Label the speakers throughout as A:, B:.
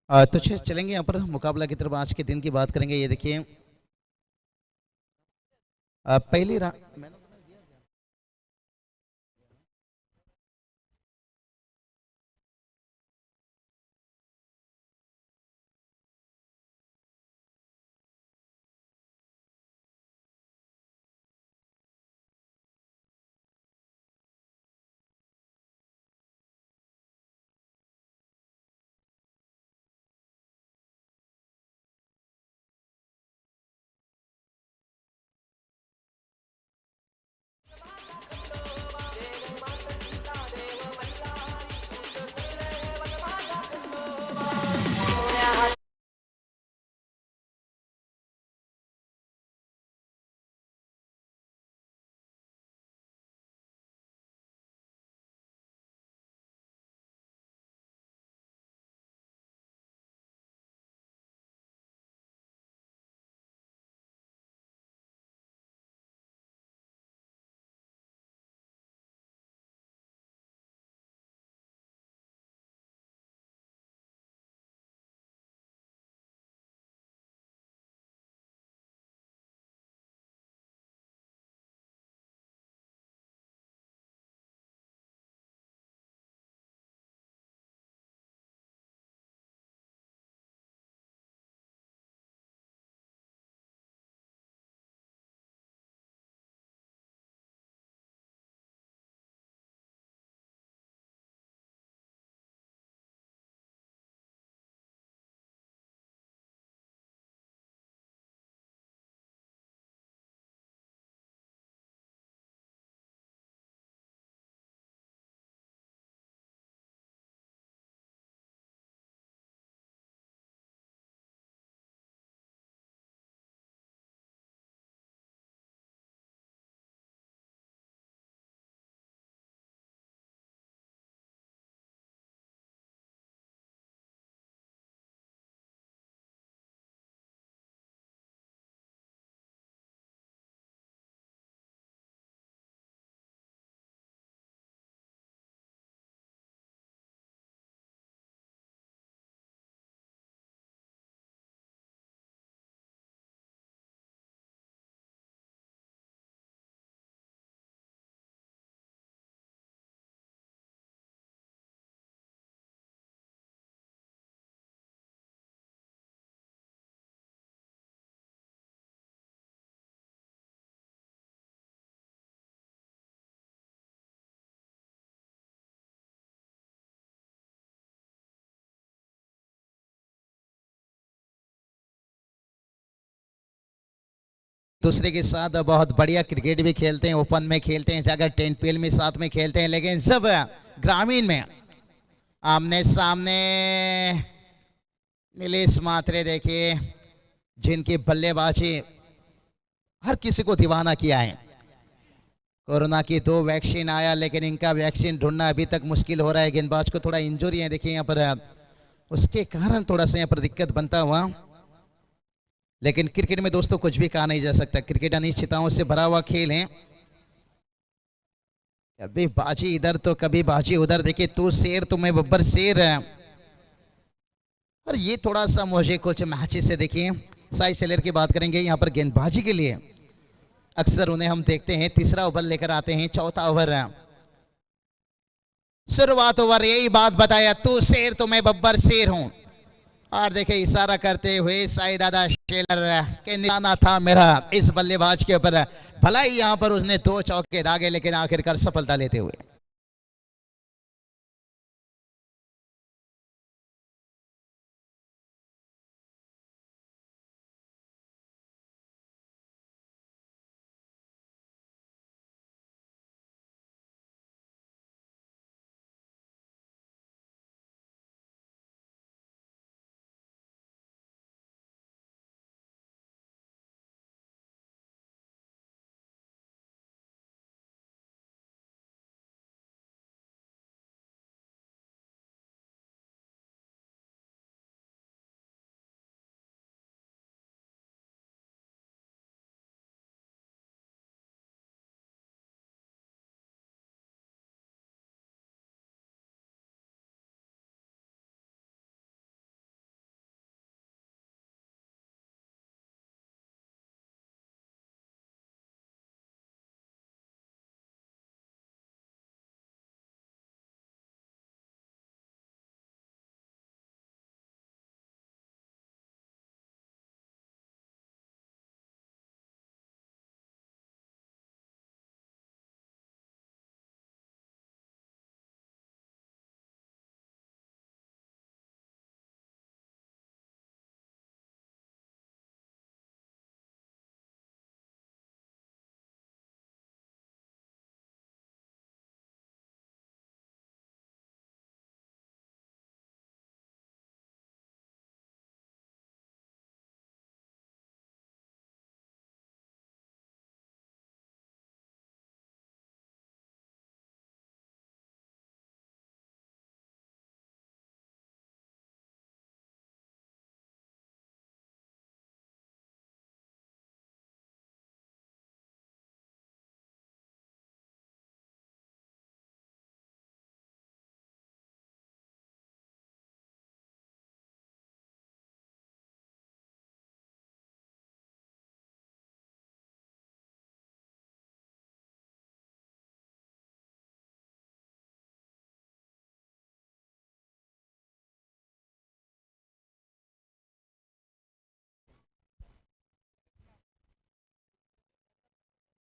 A: तो चलेंगे यहाँ पर मुकाबला की तरफ। आज के दिन की बात करेंगे। ये देखिए, पहली रा दूसरे के साथ बहुत बढ़िया क्रिकेट भी खेलते हैं, ओपन में खेलते हैं, जाकर 10 PL में साथ में खेलते हैं। लेकिन जब ग्रामीण में आमने सामने नीलेश मात्रे देखिए, जिनकी बल्लेबाजी हर किसी को दीवाना किया है। कोरोना की 2 वैक्सीन आया, लेकिन इनका वैक्सीन ढूंढना अभी तक मुश्किल हो रहा है। गेंदबाज को थोड़ा इंजरी है, देखिए यहाँ पर, उसके कारण थोड़ा सा यहाँ पर दिक्कत बनता हुआ। लेकिन क्रिकेट में दोस्तों कुछ भी कहा नहीं जा सकता। क्रिकेट अनिश्चितताओं से भरा हुआ खेल है। कभी बाजी इधर तो कभी बाजी उधर। देखिए, तू शेर तो मैं बब्बर शेर है। और ये थोड़ा सा मुझे कुछ मैचेस से देखिए, साई सेलर की बात करेंगे यहाँ पर गेंदबाजी के लिए। अक्सर उन्हें हम देखते हैं तीसरा ओवर लेकर आते हैं, चौथा ओवर। शुरुआत ओवर यही बात बताया, तू शेर तो मैं बब्बर शेर हूं। और देखिए इशारा करते हुए साई दादा शेलर के निशाना था मेरा इस बल्लेबाज के ऊपर। भला ही यहां पर उसने 2 चौके दागे, लेकिन आखिरकार सफलता लेते हुए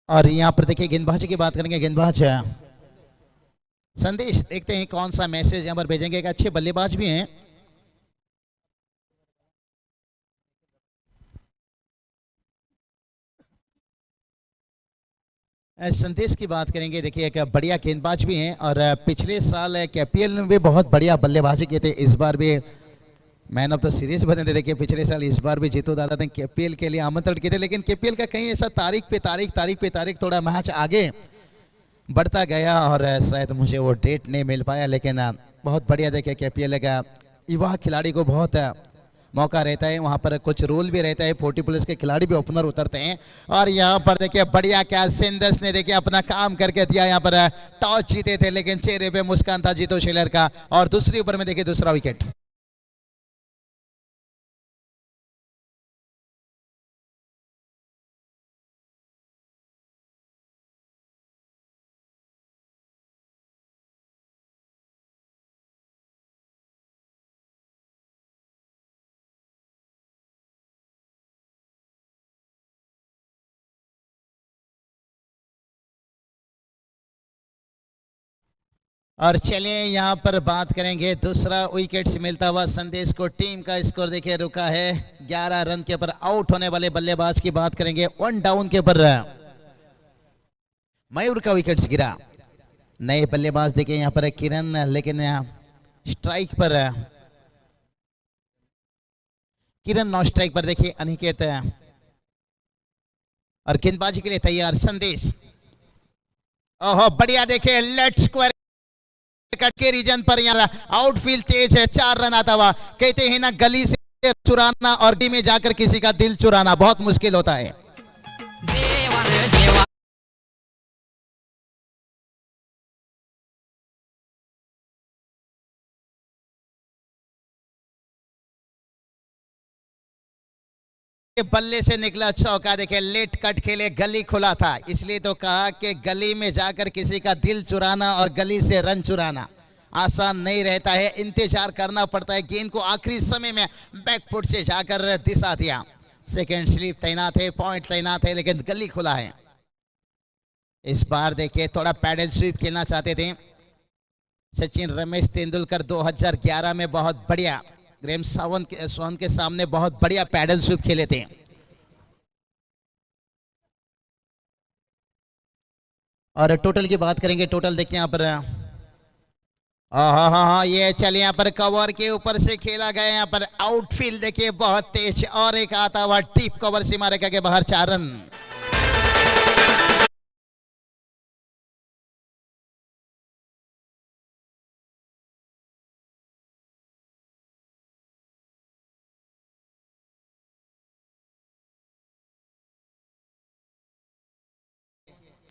A: और यहाँ पर देखिए गेंदबाजी की बात करेंगे, गेंदबाज संदेश, देखते हैं कौन सा मैसेज यहाँ पर भेजेंगे। एक अच्छे बल्लेबाज भी हैं। संदेश की बात करेंगे, देखिए एक बढ़िया गेंदबाज भी हैं और पिछले साल केपीएल में भी बहुत बढ़िया बल्लेबाजी किए थे। इस बार भी मैन ऑफ द सीरीज बने थे। देखिए पिछले साल, इस बार भी जीतू दादा ने केपीएल के लिए आमंत्रण किए थे, लेकिन केपीएल का कहीं ऐसा तारीख पे तारीख थोड़ा मैच आगे बढ़ता गया और शायद मुझे वो डेट नहीं मिल पाया। लेकिन बहुत बढ़िया, देखिए केपीएल का युवा खिलाड़ी को बहुत मौका रहता है, वहां पर कुछ रूल भी रहता है, 40 प्लस के खिलाड़ी भी ओपनर उतरते हैं। और यहाँ पर देखिए बढ़िया क्या सिंदस ने देखिए अपना काम करके दिया। यहाँ पर टॉस जीते थे लेकिन चेहरे पे मुस्कान था जीतो शेलर का, और दूसरी ओवर में देखिए दूसरा विकेट। और चलिए यहाँ पर बात करेंगे, दूसरा विकेट से मिलता हुआ संदेश को। टीम का स्कोर देखिए रुका है 11 रन के ऊपर। आउट होने वाले बल्लेबाज की बात करेंगे, 1 डाउन के ऊपर मयूर का विकेट गिरा। नए बल्लेबाज देखिए यहाँ पर किरण, लेकिन स्ट्राइक पर किरण, नौ स्ट्राइक पर देखिए अनिकेत, और गेंदबाजी के लिए तैयार संदेश। ओहो बढ़िया, देखिए लेट स्क्वायर कट के रीजन पर यहाँ आउटफील्ड तेज है, 4 रन आता हुआ। कहते हैं ना, गली से चुराना और गली में जाकर किसी का दिल चुराना बहुत मुश्किल होता है। बल्ले से निकला चौका, देखे लेट कट खेले, गली खुला था, इसलिए तो कहा कि गली में जाकर किसी का दिल चुराना और गली से रन चुराना आसान नहीं रहता है। इंतजार करना पड़ता है। गेंद को आखिरी समय में बैकफुट से जाकर दिशा दिया। सेकंड स्लिप तैनात है, पॉइंट तैनात है, लेकिन गली खुला है। इस बार देखिए थोड़ा पैडल स्वीप खेलना चाहते थे सचिन रमेश तेंदुलकर 2011 में, बहुत बढ़िया ग्रेम सोन के सामने बहुत बढ़िया पैडल स्वीप खेले थे। और टोटल की बात करेंगे, टोटल देखिए यहाँ पर हाँ, ये चलिए यहाँ पर कवर के ऊपर से खेला गया। यहाँ पर आउटफील्ड देखिए बहुत तेज, और एक आता हुआ डीप कवर सीमा रेखा के बाहर, 4 रन।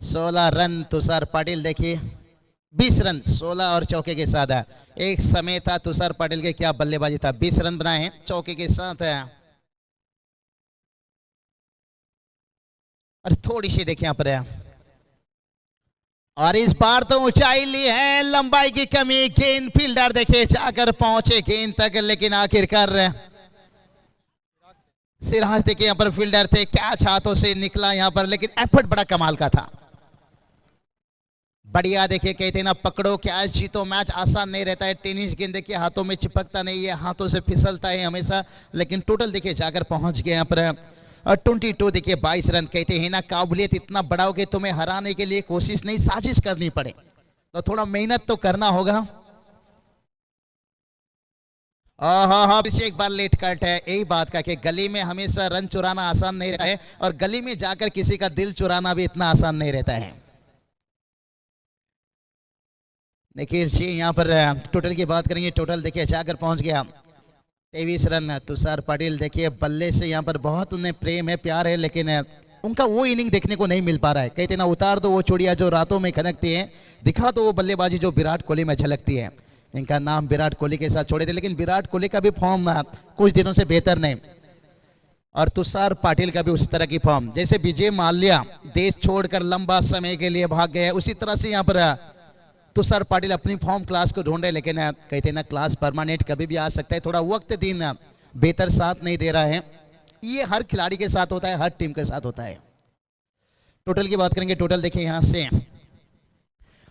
A: सोलह रन तुषार पाटिल, देखिए 20 रन 16 और चौके के साथ है। एक समय था तुषार पाटिल के क्या बल्लेबाजी था, 20 रन बनाए हैं चौके के साथ है। और थोड़ी सी देखिए यहाँ पर है, और इस बार तो ऊंचाई ली है, लंबाई की कमी। गेंद फील्डर देखिए जाकर पहुंचे गेंद तक, लेकिन आखिरकार सिराज देखिए यहाँ पर फील्डर थे, कैच हाथों से निकला यहाँ पर, लेकिन एफर्ट बड़ा कमाल का था। बढ़िया, देखिए कहते ना, पकड़ो कैच जीतो मैच, आसान नहीं रहता है। टेनिस गेंद देखिए हाथों में चिपकता नहीं है, हाथों से फिसलता है हमेशा। लेकिन टोटल देखिए जाकर पहुंच गए यहाँ पर 22, देखिए 22 रन। कहते हैं ना, काबिलियत इतना बड़ा हो कि तुम्हें हराने के लिए कोशिश नहीं, साजिश करनी पड़े, तो थोड़ा मेहनत तो करना होगा। हाँ, एक बार लेट कट है, यही बात का कि गली में हमेशा रन चुराना आसान नहीं रहता है, और गली में जाकर किसी का दिल चुराना भी इतना आसान नहीं रहता है। देखिए जी यहाँ पर टोटल की बात करेंगे, टोटल देखिए जाकर पहुंच गया 23 रन। तुषार पाटिल देखिए बल्ले से यहाँ पर बहुत उन्हें प्रेम है, प्यार है, लेकिन उनका वो इनिंग देखने को नहीं मिल पा रहा है। कहते ना, उतार दो वो चूड़ियां जो रातों में खनकती है, दिखा दो वो बल्लेबाजी जो विराट कोहली में झलकती है। इनका नाम विराट कोहली के साथ छोड़े थे, लेकिन विराट कोहली का भी फॉर्म कुछ दिनों से बेहतर नहीं, और तुषार पाटिल का भी उसी तरह की फॉर्म। जैसे विजय माल्या देश छोड़कर लंबा समय के लिए भाग गए, उसी तरह से यहाँ पर तुषार पाटिल अपनी फॉर्म क्लास को ढूंढ रहे, लेकिन कहते ना, क्लास परमानेंट कभी भी आ सकता है। थोड़ा वक्त दिन बेहतर साथ नहीं दे रहा है। ये हर खिलाड़ी के साथ होता है, हर टीम के साथ होता है। टोटल की बात करेंगे, टोटल देखिए यहाँ से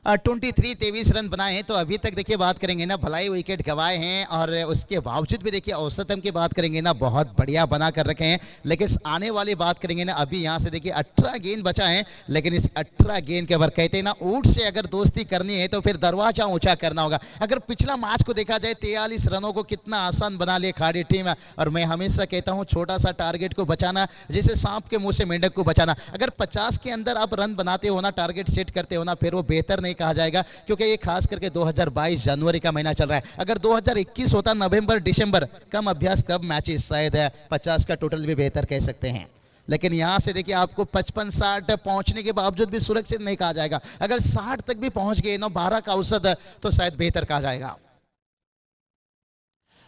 A: 23 रन बनाए हैं। तो अभी तक देखिए बात करेंगे ना, भलाई विकेट गवाए हैं और उसके बावजूद भी देखिए औसतन की बात करेंगे ना, बहुत बढ़िया बना कर रखे हैं। लेकिन आने वाली बात करेंगे ना, अभी यहाँ से देखिए 18 गेंद बचा है, लेकिन इस 18 गेंद के ऊपर कहते हैं ना, ऊंट से अगर दोस्ती करनी है तो फिर दरवाजा ऊंचा करना होगा। अगर पिछला मैच को देखा जाए 43 रनों को कितना आसान बना ले खाड़ी टीम है। और मैं हमेशा कहता हूँ छोटा सा टारगेट को बचाना जैसे सांप के मुंह से मेंढक को बचाना। अगर 50 के अंदर आप रन बनाते हो ना, टारगेट सेट करते हो ना, फिर वो बेहतर कहा जाएगा, क्योंकि ये खास करके 2022 जनवरी का महीना चल रहा है। अगर 2021 होता नवंबर दिसंबर, कम अभ्यास कम मैचेस, शायद 50 का टोटल भी बेहतर कह सकते हैं। लेकिन यहां से देखिए आपको 55-60 पहुंचने के बावजूद भी सुरक्षित नहीं कहा जाएगा। अगर 60 तक भी पहुंच गए ना, 12 का औसत, तो शायद बेहतर कहा जाएगा।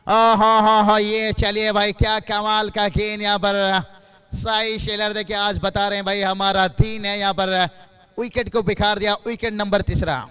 A: हाँ, ये चलिए भाई, क्या कमाल का गेंद यहाँ पर साई शेलर देखिए आज बता रहे हैं भाई, हमारा दिन है यहाँ पर, विकेट को बिखार दिया, विकेट नंबर 3।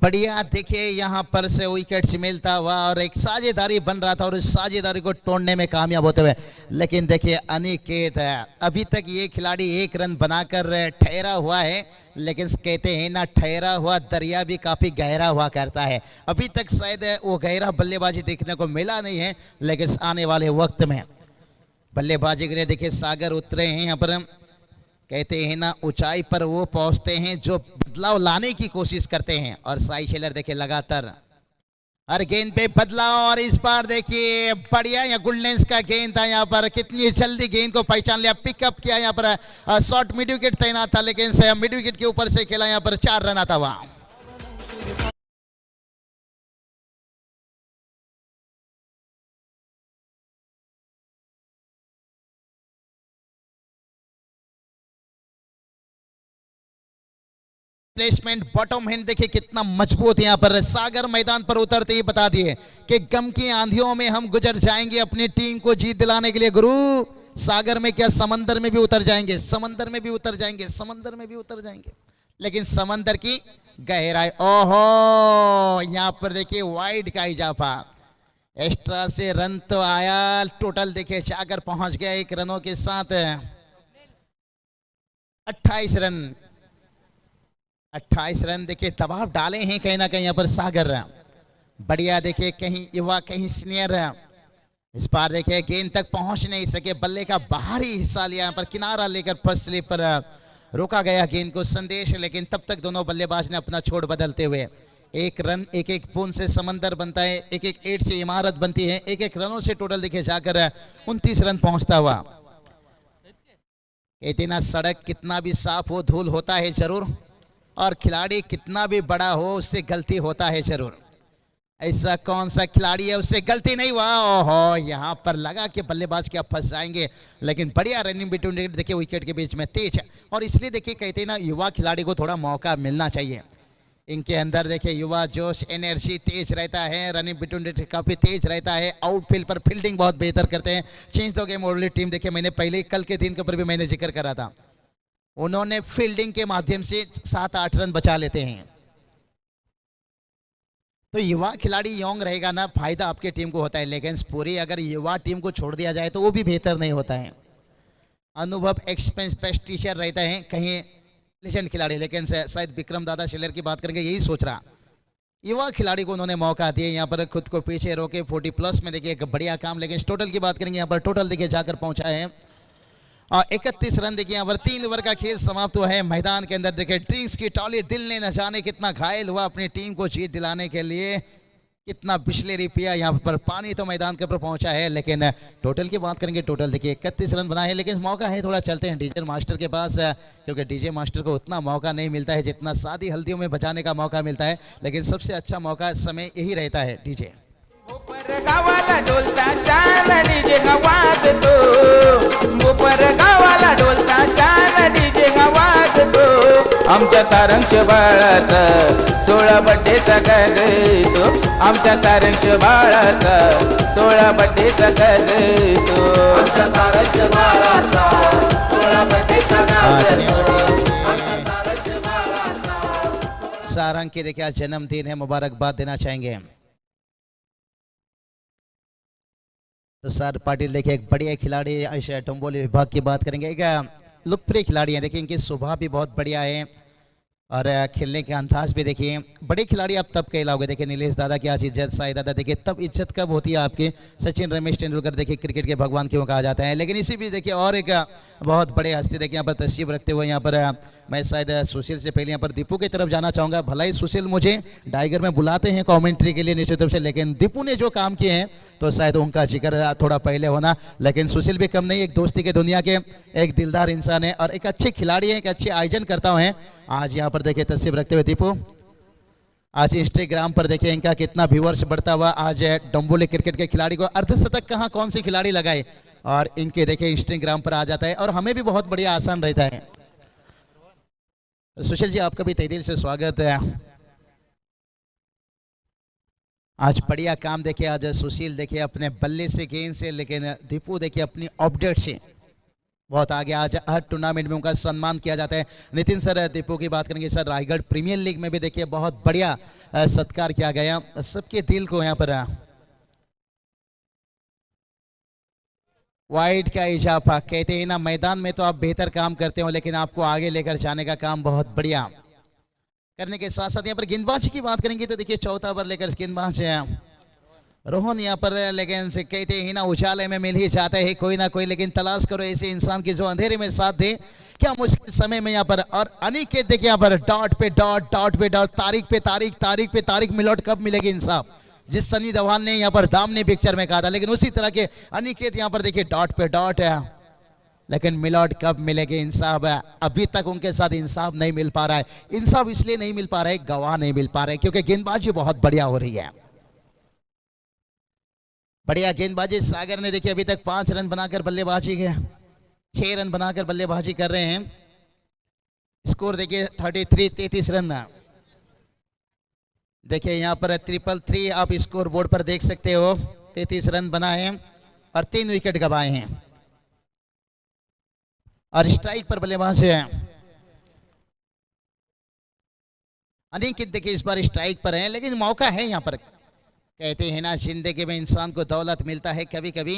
A: बढ़िया देखिए यहाँ पर से विकेट मिलता हुआ और एक साझेदारी बन रहा था और उस साझेदारी को तोड़ने में कामयाब होते हुए। लेकिन देखिए अनिकेत है, अभी तक ये खिलाड़ी 1 रन बनाकर ठहरा हुआ है, लेकिन कहते हैं ना, ठहरा हुआ दरिया भी काफी गहरा हुआ करता है। अभी तक शायद वो गहरा बल्लेबाजी देखने को मिला नहीं है, लेकिन आने वाले वक्त में बल्लेबाजी के लिए देखिए सागर उतरे हैं यहाँ पर। कहते हैं ना, ऊंचाई पर वो पहुंचते हैं जो बदलाव लाने की कोशिश करते हैं। और साई शेलर देखिए लगातार हर गेंद पे बदलाव, और इस बार देखिए बढ़िया या गुडलेंस का गेंद था यहाँ पर, कितनी जल्दी गेंद को पहचान लिया, पिकअप किया यहाँ पर। शॉर्ट मिड विकेट तैनात था, लेकिन मिड विकेट के ऊपर से खेला यहाँ पर, 4 रन आता हुआ। प्लेसमेंट बॉटम हैंड देखिए कितना मजबूत है यहाँ पर। सागर मैदान पर उतरते ही बता दिए कि गम की आंधियों में हम गुजर जाएंगे अपनी टीम को जीत दिलाने के लिए। गुरु सागर में क्या, समंदर में भी उतर जाएंगे, समंदर में भी उतर जाएंगे, समंदर में भी उतर जाएंगे, लेकिन समंदर की गहराई। ओहो, यहाँ पर देखिए वाइड का इजाफा, एक्स्ट्रा से रन तो आया। टोटल देखिए सागर पहुंच गया 1 रनों के साथ, 28 रन। 28 रन देखिए दबाव डाले हैं कहीं ना कहीं यहाँ पर सागर। बढ़िया देखिए, कहीं युवा कहीं सीनियर। इस बार देखिए गेंद तक पहुंच नहीं सके, बल्ले का बाहरी हिस्सा लिया यहाँ पर, किनारा लेकर फर्स्ट स्लिप पर रोका गया गेंद को संदेश। लेकिन तब तक दोनों बल्लेबाज ने अपना छोड़ बदलते हुए 1 रन 1-1 बूंद से समंदर बनता है, 1-1 8 से इमारत बनती है, 1-1 रनों से टोटल देखिए जाकर 29 रन पहुंचता हुआ। कहते ना, सड़क कितना भी साफ हो धूल होता है जरूर, और खिलाड़ी कितना भी बड़ा हो उससे गलती होता है जरूर। ऐसा कौन सा खिलाड़ी है उससे गलती नहीं हुआ। ओहो, यहाँ पर लगा कि बल्लेबाज क्या फंस जाएंगे, लेकिन बढ़िया रनिंग बिटवीन देखिए विकेट के बीच में तेज है। और इसलिए देखिए कहते हैं ना, युवा खिलाड़ी को थोड़ा मौका मिलना चाहिए। इनके अंदर देखिए युवा जोश, एनर्जी तेज रहता है, रनिंग बिटवीन काफी तेज रहता है, आउटफील्ड पर फील्डिंग बहुत बेहतर करते हैं। Change the game only team देखिए, मैंने पहले कल के दिन के ऊपर भी मैंने जिक्र करा था, उन्होंने फील्डिंग के माध्यम से 7-8 रन बचा लेते हैं। तो युवा खिलाड़ी यंग रहेगा ना, फायदा आपके टीम को होता है, लेकिन पूरी अगर युवा टीम को छोड़ दिया जाए तो वो भी बेहतर नहीं होता है। अनुभव, एक्सपीरियंस, बेस्ट टीचर रहता है कहीं लेजेंड खिलाड़ी, लेकिन शायद विक्रम दादा शेलर की बात करेंगे, यही सोच रहा। युवा खिलाड़ी को उन्होंने मौका दिए यहाँ पर, खुद को पीछे रोके 40+ में देखिए एक बढ़िया काम। लेकिन टोटल की बात करेंगे यहाँ पर, टोटल देखिए जाकर पहुंचा है 31 रन। देखिए यहाँ पर 3 ओवर का खेल समाप्त हुआ है। मैदान के अंदर देखिए ड्रिंक्स की टॉली, दिल ने न जाने कितना घायल हुआ अपनी टीम को जीत दिलाने के लिए, कितना बिस्लेरी पिया यहाँ पर, पानी तो मैदान के ऊपर पहुंचा है। लेकिन टोटल की बात करेंगे, टोटल देखिए 31 रन बना है। लेकिन मौका है, थोड़ा चलते हैं डीजे मास्टर के पास, क्योंकि डीजे मास्टर को उतना मौका नहीं मिलता है जितना शादी हल्दियों में बजाने का मौका मिलता है। लेकिन सबसे अच्छा मौका समय यही रहता है। डीजे
B: गावाला ढोलता शान डीजे आवाज दो, ऊपर गावाला ढोलता शान डीजे आवाज दो। आमच्या सारंश बाळाचं 16 बड्डेचा गजतो आमच्या सारंश बाळाचा 16 बड्डेचा गजतो आमच्या सारंश बाळाचा 16 बड्डेचा गजतो
A: सारंग के देखिए आज जन्मदिन है, मुबारकबाद देना चाहेंगे। तो सर पाटिल देखिए एक बढ़िया खिलाड़ी टोंबोली विभाग की बात करेंगे। एक लोकप्रिय खिलाड़ी हैं, देखिए इनकी स्वभाव भी बहुत बढ़िया है और खेलने के अंदाज भी देखिए। बड़े खिलाड़ी आप तब कहलाओगे, देखिए नीलेश दादा की आज इज्जत, साई दादा देखिए तब इज्जत कब होती है आपकी। सचिन रमेश तेंदुलकर देखिए क्रिकेट के भगवान क्यों कहा जाता है। लेकिन इसी भी देखिए और एक बहुत बड़े हस्ती देखिए यहाँ पर तशरीफ रखते हुए यहाँ पर मैं शायद सुशील से पहले यहाँ पर दीपू की तरफ जाना चाहूँगा। भला ही सुशील मुझे टाइगर में बुलाते हैं कॉमेंट्री के लिए निश्चित रूप से, लेकिन दीपू ने जो काम किए हैं तो शायद उनका जिक्र थोड़ा पहले होना। लेकिन सुशील भी कम नहीं, एक दोस्ती के दुनिया के एक दिलदार इंसान है और एक अच्छे खिलाड़ी हैं, एक अच्छे आयोजन करता हैं। आज यहाँ पर देखिए तस्वीर रखते हुए दीपू, आज इंस्टाग्राम पर देखिए इनका कितना व्यूअर्स बढ़ता हुआ। आज डोंबोली क्रिकेट के खिलाड़ी को अर्धशतक कहाँ कौन सी खिलाड़ी लगाए और इनके देखिए इंस्टाग्राम पर आ जाता है और हमें भी बहुत बढ़िया आसान रहता है। सुशील जी आपका भी तहे दिल से स्वागत है। आज बढ़िया काम देखिए, आज सुशील देखिए अपने बल्ले से गेंद से, लेकिन दीपू देखिए अपनी अपडेट से बहुत आगे। आज हर टूर्नामेंट में उनका सम्मान किया जाता है। नितिन सर दीपू की बात करेंगे, सर रायगढ़ प्रीमियर लीग में भी देखिए बहुत बढ़िया सत्कार किया गया, सबके दिल को यहाँ पर वाइड का इजाफा। कहते हैं ना मैदान में तो आप बेहतर काम करते हो, लेकिन आपको आगे लेकर जाने का काम बहुत बढ़िया करने के साथ साथ यहाँ पर गेंदबाजी की बात करेंगे तो देखिए चौथा ओवर लेकर गेंदबाज रोहन यहाँ पर, लेकिन से कहते हैं ना उजाले में मिल ही जाता है कोई ना कोई, लेकिन तलाश करो ऐसे इंसान की जो अंधेरे में साथ दे क्या मुश्किल समय में यहाँ पर। और अनिकेत देखिए यहाँ पर डॉट पे डॉट, डॉट पे डॉट, तारीख पे तारीख, तारीख पे तारीख, मिलौट कब मिलेगी इंसाफ, जिस सनी देओल ने यहाँ पर दामने पिक्चर में कहा था, लेकिन उसी तरह के अनिकेत यहाँ पर देखिए डॉट पे डॉट है, लेकिन मिलौट कब मिलेगी इंसाफ। अभी तक उनके साथ इंसाफ नहीं मिल पा रहा है। इंसाफ इसलिए नहीं मिल पा रहा है, गवाह नहीं मिल पा रहे, क्योंकि गेंदबाजी बहुत बढ़िया हो रही है। बढ़िया गेंदबाजी सागर ने देखिए अभी तक 5 रन बनाकर बल्लेबाजी के 6 रन बनाकर बल्लेबाजी कर रहे हैं। स्कोर देखिए 33 रन। देखिए यहाँ पर 333 आप स्कोर बोर्ड पर देख सकते हो, 33 रन बनाए और 3 विकेट गंवाए हैं और स्ट्राइक पर बल्लेबाज है अनिकेत। देखिए इस बार स्ट्राइक पर है, लेकिन मौका है यहाँ पर। कहते हैं ना जिंदगी में इंसान को दौलत मिलता है, कभी कभी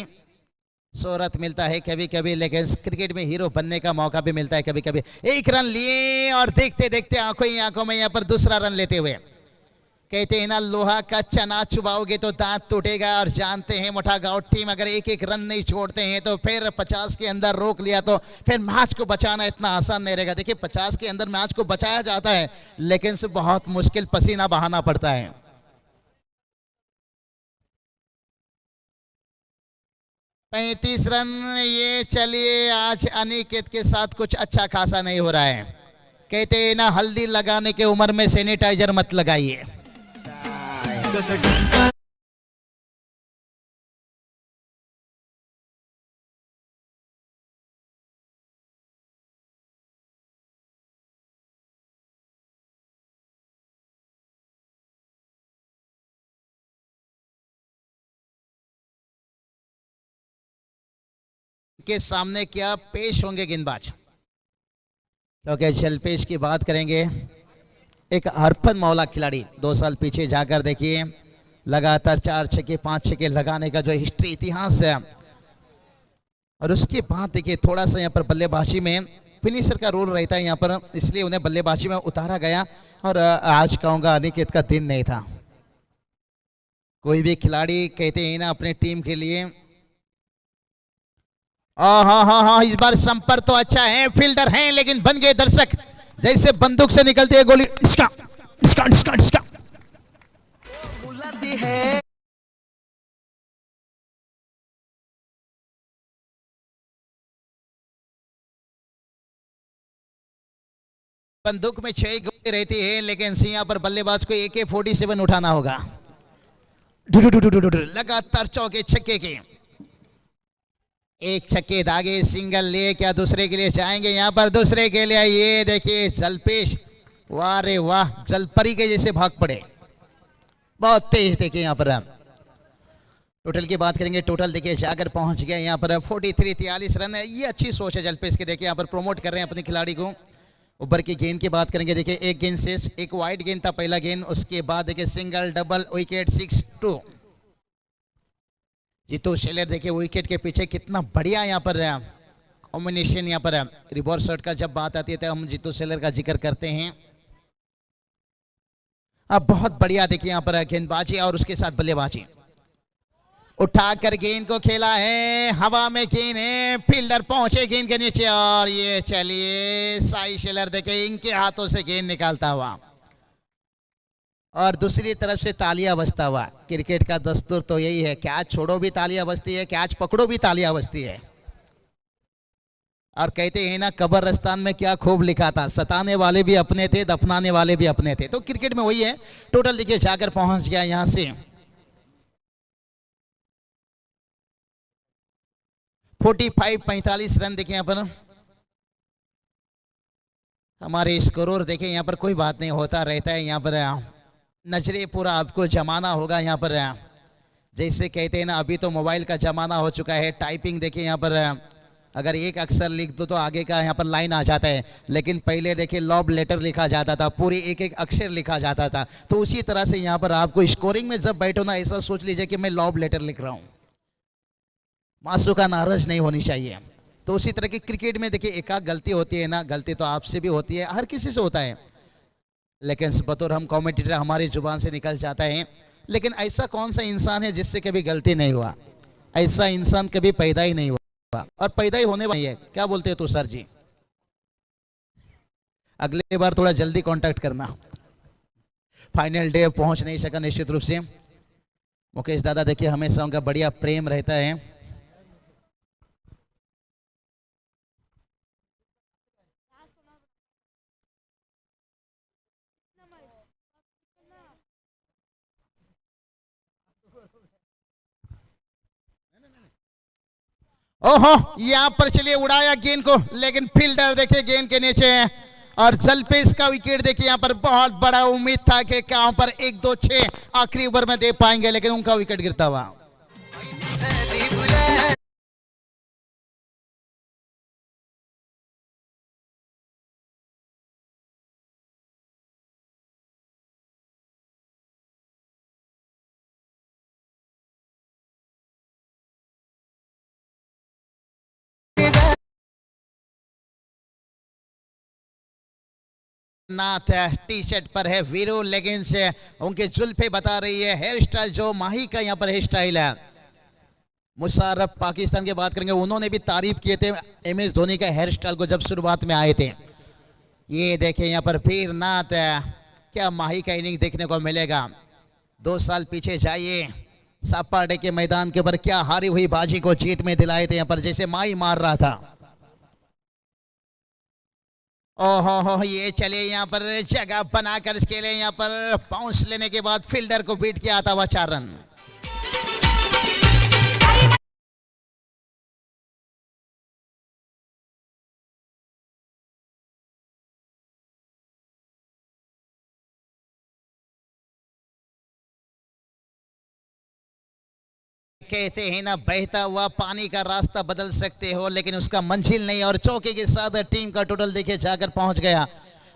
A: शोहरत मिलता है, कभी कभी लेकिन क्रिकेट में हीरो बनने का मौका भी मिलता है कभी कभी। 1 रन लिए और देखते देखते आंखों ही आंखों में यहाँ पर दूसरा रन लेते हुए। कहते हैं ना लोहा का चना चुबाओगे तो दांत टूटेगा, और जानते हैं मोटा गांव टीम अगर 1-1 रन नहीं छोड़ते हैं तो फिर 50 के अंदर रोक लिया तो फिर मैच को बचाना इतना आसान नहीं रहेगा। देखिए 50 के अंदर मैच को बचाया जाता है, लेकिन से बहुत मुश्किल पसीना बहाना पड़ता है। पैंतीस रन ये चलिए, आज अनिकेत के साथ कुछ अच्छा खासा नहीं हो रहा है। कहते हैं ना हल्दी लगाने के उम्र में सैनिटाइजर मत लगाइए। के सामने क्या पेश होंगे गेंदबाज, क्योंकि जलपेश की बात करेंगे। एक हरफन मौला खिलाड़ी 2 साल पीछे जाकर देखिए लगातार 4 छक्के 5 छक्के लगाने का जो हिस्ट्री इतिहास है, और उसके बाद देखिए थोड़ा सा यहाँ पर बल्लेबाजी में फिनिशर का रोल रहता है यहाँ पर, इसलिए उन्हें बल्लेबाजी में उतारा गया। और आज कहूँगा अनिकेत का दिन नहीं था। कोई भी खिलाड़ी कहते हैं ना अपने टीम के लिए हाँ इस बार संपर्क तो अच्छा है, फील्डर हैं लेकिन बन गए दर्शक, जैसे बंदूक से निकलती है गोली डिस्का, डिस्का, डिस्का, डिस्का। है बंदूक में 6 गोली रहती है, लेकिन सिया पर बल्लेबाज को AK-47 उठाना होगा। लगातार चौके छक्के के, एक छक्के दागे, सिंगल लिए क्या दूसरे के लिए जाएंगे यहाँ पर, दूसरे के लिए ये देखिए जलपेश वाह रे वाह, जलपरी के जैसे भाग पड़े, बहुत तेज। देखिए यहाँ पर टोटल की बात करेंगे, टोटल देखिए जाकर पहुंच गया यहाँ पर 43 रन है। ये अच्छी सोच है जलपेश के। देखिए यहाँ पर प्रमोट कर रहे हैं अपने खिलाड़ी को। ऊपर की गेंद की बात करेंगे, देखिए एक गेंद से एक वाइड गेंद था पहला गेंद, उसके बाद देखिए single double wicket 6-2। Jitu Shelar देखिए विकेट के पीछे कितना बढ़िया यहाँ पर कॉम्बिनेशन। यहाँ पर रिवर्स शॉट का जब बात आती है तो हम जीतू शेलर का जिक्र करते हैं। अब बहुत बढ़िया देखिए यहाँ पर गेंदबाजी और उसके साथ बल्लेबाजी। उठाकर गेंद को खेला है, हवा में गेंद है, फील्डर पहुंचे गेंद के नीचे और ये चलिए साई शेलर देखे इनके हाथों से गेंद निकालता हुआ और दूसरी तरफ से तालियां बजता हुआ। क्रिकेट का दस्तूर तो यही है, कैच छोड़ो भी तालियां बजती है, कैच पकड़ो भी तालियां बजती है। और कहते हैं ना कब्रिस्तान में क्या खूब लिखा था, सताने वाले भी अपने थे, दफनाने वाले भी अपने थे। तो क्रिकेट में वही है। टोटल देखिए जाकर पहुंच गया यहां से 45 रन। देखिए यहाँ पर हमारे स्कोर देखें, यहाँ पर कोई बात नहीं, होता रहता है। यहाँ पर नजरे पूरा आपको जमाना होगा। यहाँ पर जैसे कहते हैं ना अभी तो मोबाइल का जमाना हो चुका है, टाइपिंग देखिए यहाँ पर अगर एक अक्षर लिख दो तो आगे का यहाँ पर लाइन आ जाता है, लेकिन पहले देखिए लव लेटर लिखा जाता था, पूरी एक एक अक्षर लिखा जाता था। तो उसी तरह से यहाँ पर आपको स्कोरिंग में जब बैठो ना, ऐसा सोच लीजिए कि मैं लव लेटर लिख रहा हूँ, मासूम का नाराज नहीं होनी चाहिए। तो उसी तरह की क्रिकेट में देखिए एक गलती होती है ना, गलती तो आपसे भी होती है, हर किसी से होता है, लेकिन बतौर हम कमेंटेटर हमारी जुबान से निकल जाता है। लेकिन ऐसा कौन सा इंसान है जिससे कभी गलती नहीं हुआ? ऐसा इंसान कभी पैदा ही नहीं हुआ और पैदा ही होने वाला है। क्या बोलते हो तो सर जी? अगले बार थोड़ा जल्दी कांटेक्ट करना। फाइनल डे पहुंच नहीं सका निश्चित रूप से। मुकेश दादा देखिए हमेशा उनका बढ़िया प्रेम रहता है। ओहो, यहां पर चलिए उड़ाया गेंद को, लेकिन फील्डर देखिए गेंद के नीचे है और जलपेश का विकेट देखिए यहाँ पर बहुत बड़ा उम्मीद था कि कहां पर 1-2-6 आखिरी ओवर में दे पाएंगे, लेकिन उनका विकेट गिरता हुआ। नाथ टी शर्ट पर है वीरू लेगिंग्स, उनके जुल्फे बता रही है हेयर स्टाइल जो माही का यहाँ पर हेयर स्टाइल है। मुशर्रफ पाकिस्तान की बात करेंगे, उन्होंने भी तारीफ किए थे MS धोनी का हेयर स्टाइल को जब शुरुआत में आए थे। ये देखें यहाँ पर वीर नाथ, क्या माही का इनिंग देखने को मिलेगा। 2 साल पीछे जाइए, सापाडे के मैदान के ऊपर क्या हारी हुई बाजी को जीत में दिलाए थे, यहाँ पर जैसे माही मार रहा था। ओहो, ये चले यहाँ पर जगह बनाकर इसके लिए यहाँ पर बाउंस लेने के बाद फील्डर को बीट किया आता हुआ 4 रन। कहते हैं ना बहता हुआ पानी का रास्ता बदल सकते हो, लेकिन उसका मंजिल नहीं। और चौके के साथ टीम का टोटल देखिए जाकर पहुंच गया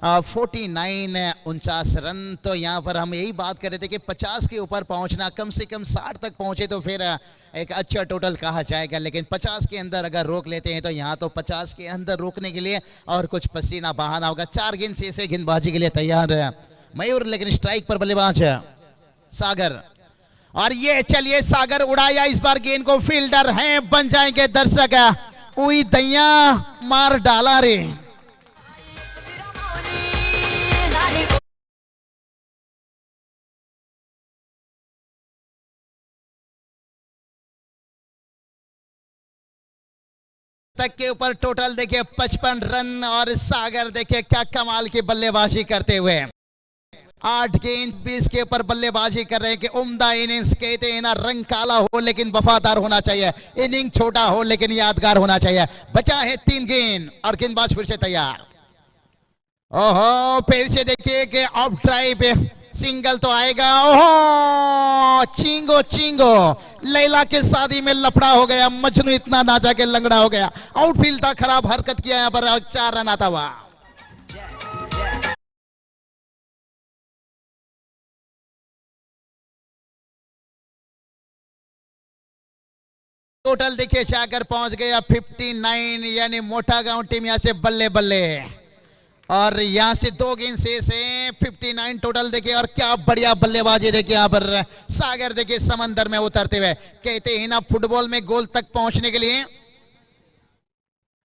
A: 49 रन। तो यहाँ पर हम यही बात कर रहे थे कि 50 के ऊपर पहुंचना, कम से कम 60 तक पहुंचे तो फिर एक अच्छा टोटल कहा जाएगा, लेकिन 50 के अंदर अगर रोक लेते हैं तो यहाँ तो 50 के अंदर रोकने के लिए और कुछ पसीना बहाना होगा। 4 गेंद से गेंदबाजी के लिए तैयार है मयूर, लेकिन स्ट्राइक पर बल्लेबाज है सागर। और ये चलिए सागर उड़ाया इस बार गेंद को, फील्डर हैं बन जाएंगे दर्शक, उई दैया मार डाला रे। तक के ऊपर टोटल देखिए 55 रन और सागर देखिए क्या कमाल की बल्लेबाजी करते हुए 8 गेंद 20 के ऊपर बल्लेबाजी कर रहे हैं कि उम्दा इनिंग्स। कहते हैं ना रंग काला हो लेकिन वफादार होना चाहिए, इनिंग छोटा हो लेकिन यादगार होना चाहिए। बचा है 3 गेंद और गेंदबाज फिर से तैयार। ओहो फिर से देखिए कि ऑफ ड्राइव सिंगल तो आएगा। ओहो चिंगो चिंगो लैला के शादी में लफड़ा हो गया, मजनू इतना नाचा के लंगड़ा हो गया। आउटफील्ड था, खराब हरकत किया यहाँ पर, 4 रन आता हुआ। टोटल देखिए जाकर पहुंच गया 59, यानी मोटा गांव टीम यहां से बल्ले बल्ले, और यहां से 2 गेंद शेष है। 59 टोटल देखिए, और क्या बढ़िया बल्लेबाजी देखिए यहाँ पर सागर देखिए समंदर में उतरते हुए। कहते हैं ना फुटबॉल में गोल तक पहुंचने के लिए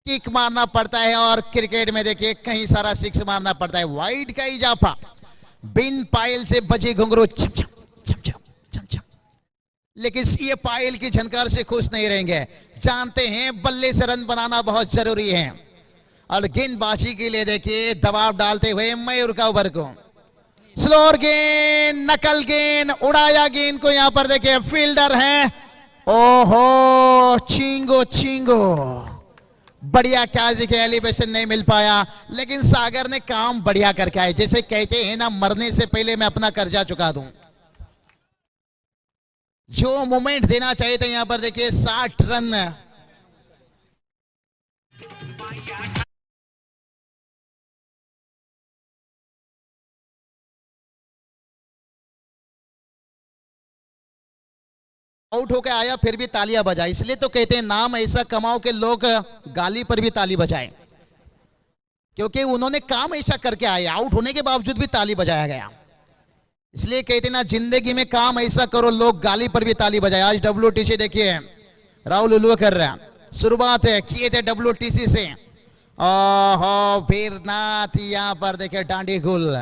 A: किक मारना पड़ता है, और क्रिकेट में देखिए कहीं सारा सिक्स मारना पड़ता है। वाइड का इजाफा, बिन पायल से बजे घुंघरू छम छम छम छम छम छम, लेकिन ये पायल की झनकार से खुश नहीं रहेंगे। जानते हैं बल्ले से रन बनाना बहुत जरूरी है, और गेंदबाजी के लिए देखिए दबाव डालते हुए मयूर का ओवर को, स्लोअर गेंद, नकल गेंद, उड़ाया गेंद को। यहां पर देखिए फील्डर है, ओहो चिंगो चिंगो, बढ़िया कैच देखिए, एलिवेशन नहीं मिल पाया, लेकिन सागर ने काम बढ़िया करके आए। जैसे कहते हैं ना मरने से पहले मैं अपना कर्जा चुका दूं, जो मोमेंट देना चाहिए था यहां पर देखिए 60 रन। आउट होकर आया फिर भी तालियां बजाई, इसलिए तो कहते हैं नाम ऐसा कमाओ कि लोग गाली पर भी ताली बजाएं, क्योंकि उन्होंने काम ऐसा करके आए, आउट होने के बावजूद भी ताली बजाया गया। इसलिए कहते ना जिंदगी में काम ऐसा करो लोग गाली पर भी ताली बजाए। आज WTC देखिए राहुल उल्लू कर रहा है, शुरुआत है किए थे WTC से। ओहो वीरनाथ यहां पर देखिए डांडी गुल,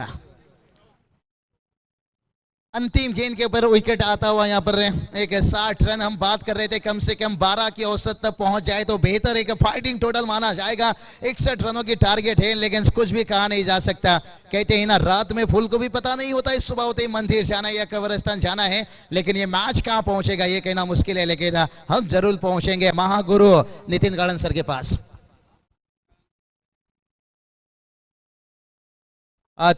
A: अंतिम गेंद के ऊपर विकेट आता हुआ यहाँ पर एक 60 रन। हम बात कर रहे थे कम से कम 12 की औसत तक पहुंच जाए तो बेहतर, एक फाइटिंग टोटल माना जाएगा। 61 रनों की टारगेट है, लेकिन कुछ भी कहा नहीं जा सकता। कहते हैं ना रात में फूल को भी पता नहीं होता है सुबह होते ही मंदिर जाना है या कब्रिस्तान जाना है, लेकिन ये मैच कहाँ पहुंचेगा ये कहना मुश्किल है, लेकिन हम जरूर पहुंचेंगे महागुरु नितिन गार्डन सर के पास।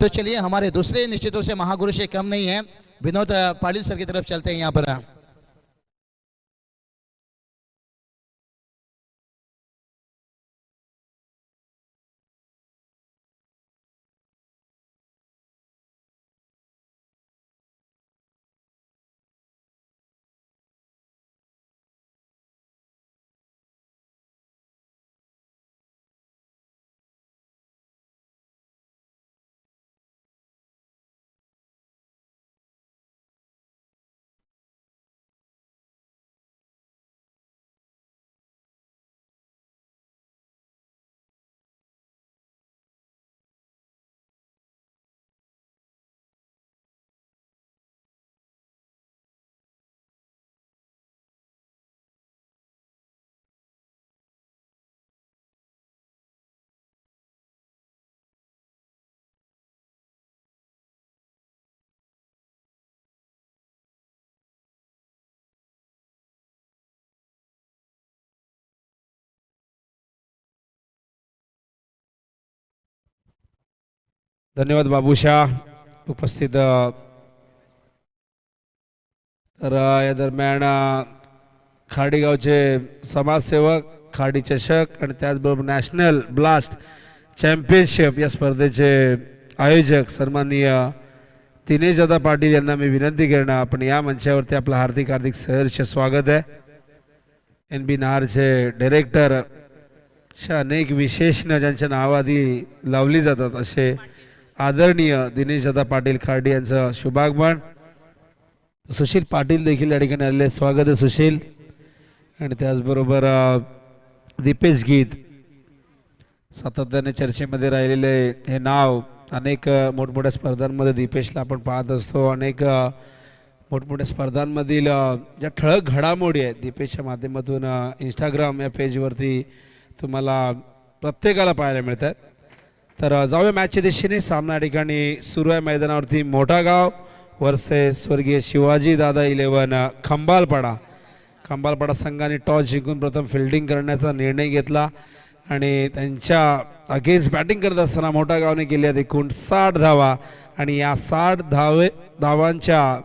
A: तो चलिए हमारे दूसरे निश्चितों से महागुरु से कम नहीं है, विनोद पाटिल सर की तरफ चलते हैं यहां पर।
C: धन्यवाद बाबूशाह उपस्थित। तर या दरम्यान खाडी गावचे समाजसेवक, खाडी चषक आणि त्याचबरोबर नॅशनल ब्लास्ट चॅम्पियनशिप या स्पर्धेचे आयोजक सन्माननीय दिनेशदादा पाटील यांना मी विनंती करणार, आपण या मंचावरती आपलं हार्दिक हार्दिक सहर्ष स्वागत आहे। NB नारचे डायरेक्टर, अनेक विशेषण ज्यांच्या नावाआधी लावली जातात असे आदरणीय दिनेशदादा पाटील खार्डी यांचं शुभागमन। सुशील पाटील देखील या ठिकाणी आलेले, स्वागत आहे सुशील। आणि त्याचबरोबर दीपेश गीत, सातत्याने चर्चेमध्ये राहिलेले हे नाव, अनेक मोठमोठ्या स्पर्धांमध्ये दीपेशला आपण पाहत असतो। अनेक मोठमोठ्या स्पर्धांमधील ज्या ठळक घडामोडी आहेत दीपेशच्या माध्यमातून इंस्टाग्राम या पेजवरती तुम्हाला प्रत्येकाला पाहायला मिळतात। तर जाऊया मॅचच्या दिशेने। सामना या ठिकाणी सुरू आहे मैदानावरती, मोठा गाव वर्सेस स्वर्गीय शिवाजी दादा 11 खंबालपाडा। खंबालपाडा संघाने टॉस जिंकून प्रथम फिल्डिंग करण्याचा निर्णय घेतला आणि त्यांच्या अगेन्स्ट बॅटिंग करत असताना मोठा गावने केल्या एकूण 60 धावा आणि या 60 धावांच्या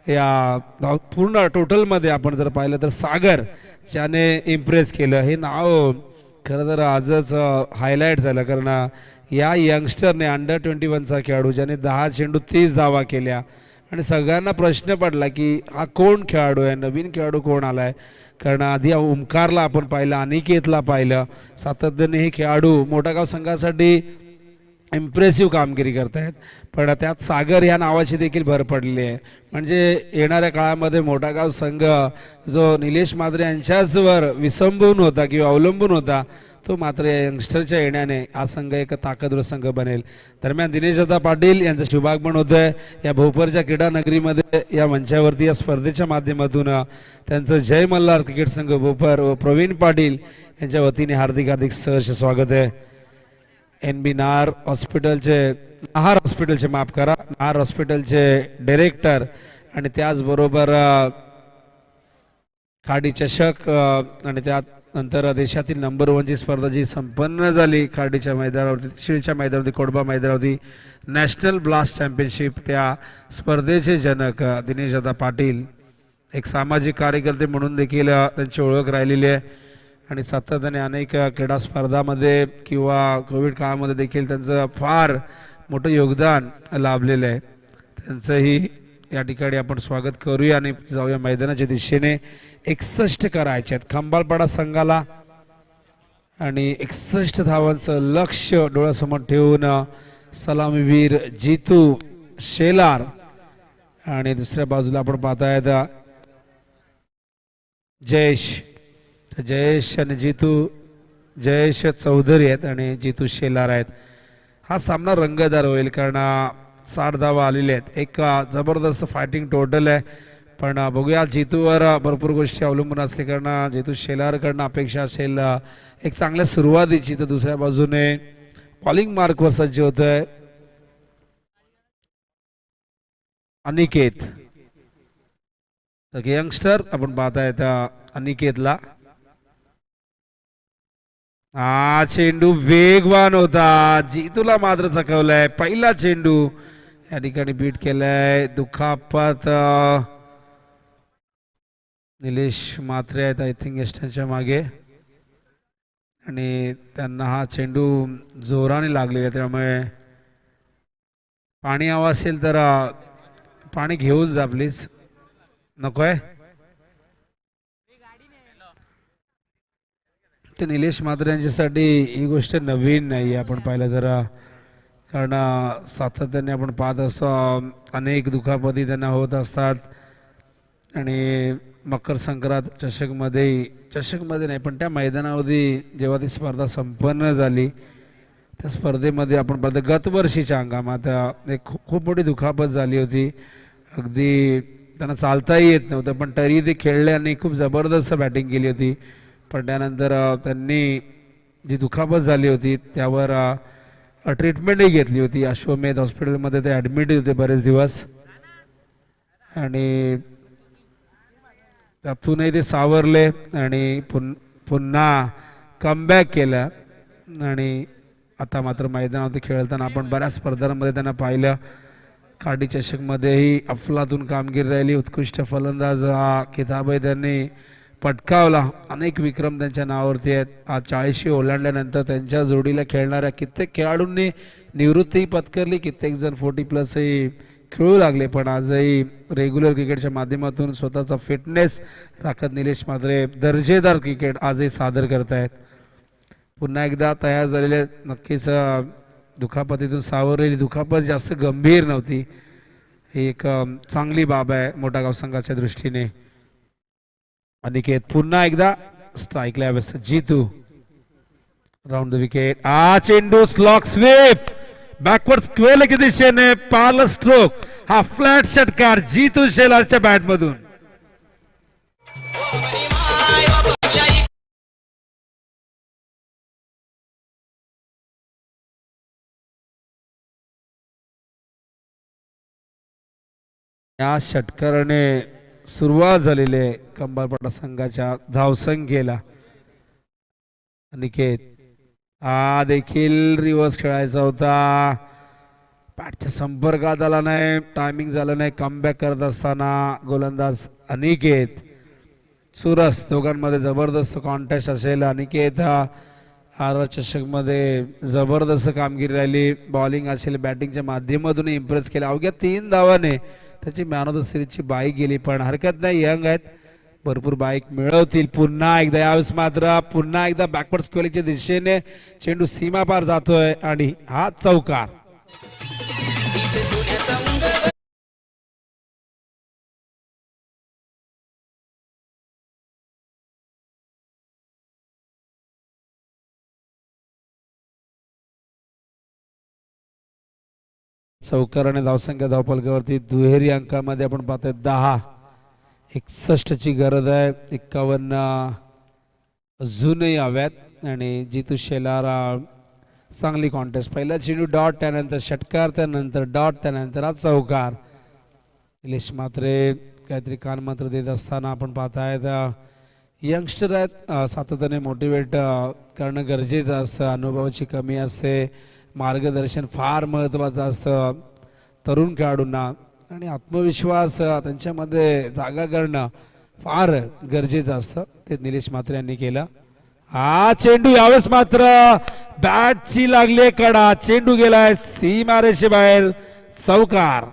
C: या पूर्ण टोटलमध्ये आपण जर पाहिलं तर सागर ज्याने इम्प्रेस केलं हे नाव खरं तर आजच हायलाईट झालं, कारण या यंगस्टरने अंडर-21चा खेळाडू ज्याने 10 चेंडू 30 धावा केल्या आणि सगळ्यांना प्रश्न पडला की हा कोण खेळाडू आहे, नवीन खेळाडू कोण आला आहे. कारण आधी ओमकारला आपण पाहिलं, अनिकेतला पाहिलं, सातत्याने हे खेळाडू मोठागाव संघासाठी इम्प्रेसिव्ह कामगिरी करत आहेत. पण त्यात सागर ह्या नावाची देखील भर पडलेली आहे. म्हणजे येणाऱ्या काळामध्ये मोठागाव संघ जो निलेश मात्रे यांच्याचवर विसंबून होता किंवा अवलंबून होता तो मात्र या यंगस्टरच्या येण्याने हा संघ एक ताकदवर संघ बनेल. दरम्यान दिनेशदादा पाटील यांचं शुभागमन होतं आहे या भोपरच्या क्रीडा नगरीमध्ये. या मंचावरती या स्पर्धेच्या माध्यमातून त्यांचं जय मल्हार क्रिकेट संघ भोपर व प्रवीण पाटील यांच्या वतीने हार्दिक हार्दिक सहर्ष स्वागत आहे. NB नाहार हॉस्पिटलचे माफ करा, नाहार हॉस्पिटलचे डायरेक्टर आणि त्याचबरोबर खाडी चषक आणि त्यानंतर देशातील नंबर 1 ची स्पर्धा जी संपन्न झाली खाडीच्या मैदानावरती, शिळच्या मैदानावरती, कोडबा मैदानावरती नॅशनल ब्लास्ट चॅम्पियनशिप, त्या स्पर्धेचे जनक दिनेशदादा पाटील एक सामाजिक कार्यकर्ते म्हणून देखील त्यांची ओळख राहिलेली आहे आणि सातत्याने अनेक क्रीडा स्पर्धामध्ये किंवा कोविड काळामध्ये देखील त्यांचं फार मोठं योगदान लाभलेलं आहे. त्यांचंही या ठिकाणी आपण स्वागत करूया आणि जाऊया मैदानाच्या दिशेने. 61 करायचे आहेत खंबाळपाडा संघाला आणि 61 धावांचं लक्ष डोळ्यासमोर ठेवून सलामीवीर जितू शेलार आणि दुसऱ्या बाजूला आपण पाहतायत जयेश आणि जयेश चौधरी आहेत आणि जितू शेलार आहेत. हा सामना रंगतदार होईल कारण 60 धावा आलेले आहेत. एक जबरदस्त फायटिंग टोटल आहे, पण बघूया जितूवर भरपूर गोष्टी अवलंबून असले कारण जितू शेलारकडनं अपेक्षा असेल एक चांगल्या सुरुवातीची. तर दुसऱ्या बाजूने बॉलिंग मार्कवर सज्ज होत आहे अनिकेत, तर यंगस्टर आपण पाहतायत अनिकेतला. हा चेंडू वेगवान होता, जितूला मात्र चकवलाय. पहिला चेंडू या ठिकाणी बीट केलाय. दुखापत निलेश मात्रे आहेत आय थिंक यष्टांच्या मागे आणि त्यांना हा चेंडू जोराने लागलेला आहे, त्यामुळे पाणी हवं असेल तर पाणी घेऊन जा प्लीज. नकोय ते निलेश मात्रे यांच्यासाठी ही गोष्ट नवीन नाही आपण पाहिलं तर, कारण सातत्याने आपण पाहत असतो अनेक दुखापती त्यांना होत असतात आणि मकर संक्रांत चषकमध्ये नाही पण त्या मैदानावरती जेव्हा ती स्पर्धा संपन्न झाली त्या स्पर्धेमध्ये आपण पाहतो गतवर्षीच्या हंगामात एक खूप मोठी दुखापत झाली होती. अगदी त्यांना चालताही येत नव्हतं पण तरी ते खेळले आणि खूप जबरदस्त बॅटिंग केली होती. पण त्यानंतर त्यांनी जी दुखापत झाली होती त्यावर ट्रीटमेंटही घेतली होती. अश्वमेध हॉस्पिटलमध्ये ते ॲडमिट होते बरेच दिवस आणि त्यातूनही ते सावरले आणि पुन्हा कमबॅक केलं आणि आता मात्र मैदानावरती खेळताना आपण बऱ्याच स्पर्धांमध्ये त्यांना पाहिलं. खाडी चषकमध्येही अफलातून कामगिरी राहिली. उत्कृष्ट फलंदाज हा किताबही त्यांनी पटकावला. अनेक विक्रम त्यांच्या नावावरती आहेत. आज 40 ओलांडल्यानंतर त्यांच्या जोडीला खेळणाऱ्या कित्येक खेळाडूंनी निवृत्ती पत्करली, कित्येक जण 40+ खेळू लागले, पण आजही रेग्युलर क्रिकेटच्या माध्यमातून स्वतःचा फिटनेस राखत निलेश मात्रे दर्जेदार क्रिकेट आजही सादर करतायत. पुन्हा एकदा तयार झालेले, नक्कीच दुखापतीतून सावरलेली दुखापत जास्त गंभीर नव्हती, ही एक चांगली बाब आहे मोठागाव संघाच्या दृष्टीने. अनिकेत पुन्हा एकदा स्ट्राईकला यावेळेस जितू राऊंड द विकेट. चेंडू स्लॉक स्वीप बॅकवर्ड स्क्वेअर की दिशेने पार्ल स्ट्रोक. हा फ्लॅट षटकार जितू शेलारच्या बॅट मधून. या षटकाराने सुरुवात झालेली आहे कंबाळपाडा संघाच्या धावसंख्येला. अनिकेत हा देखील रिव्हर्स खेळायचा होता. बॅटच्या संपर्कात आला नाही, टायमिंग झालं नाही. कमबॅक करत असताना गोलंदाज अनिकेत सुरस दोघांमध्ये जबरदस्त कॉन्टेस्ट असेल. अनिकेत आर चषकमध्ये जबरदस्त कामगिरी राहिली. बॉलिंग असेल बॅटिंगच्या माध्यमातून इम्प्रेस केलं. अवघ्या 3 धावाने त्याची मॅन ऑफ द सिरीजची बाईक गेली, पण हरकत नाही, यंग आहेत, भरपूर बाईक मिळवतील. पुन्हा एकदा यावेळेस मात्र पुन्हा एकदा बॅकवर्ड स्क्वेअरच्या दिशेने चेंडू सीमा पार जातोय आणि हा चौकार. चौकार आणि धावसंख्या धावफलकावरती दुहेरी अंकामध्ये आपण पाहतोय 10. 61 ची गरज आहे. 51 अजूनही हव्यात. आणि जितू शेलार चांगली कॉन्टेस्ट. पहिला चेंडू डॉट, त्यानंतर षटकार, त्यानंतर डॉट, त्यानंतर हा चौकार. निलेश म्हात्रे काहीतरी कानमंत्र देत असताना आपण पाहतायत. यंगस्टर आहेत, सातत्याने मोटिवेट करणं गरजेचं असतं. अनुभवाची कमी असते, मार्गदर्शन फार महत्त्वाचं असतं तरुण खेळाडूंना, आणि आत्मविश्वास त्यांच्यामध्ये जागा करणं फार गरजेचं असतं. ते निलेश म्हात्रे यांनी केलं. हा चेंडू यावेळेस मात्र बॅटची लागली कडा, चेंडू गेलाय सीमारेषे बाहेर, चौकार.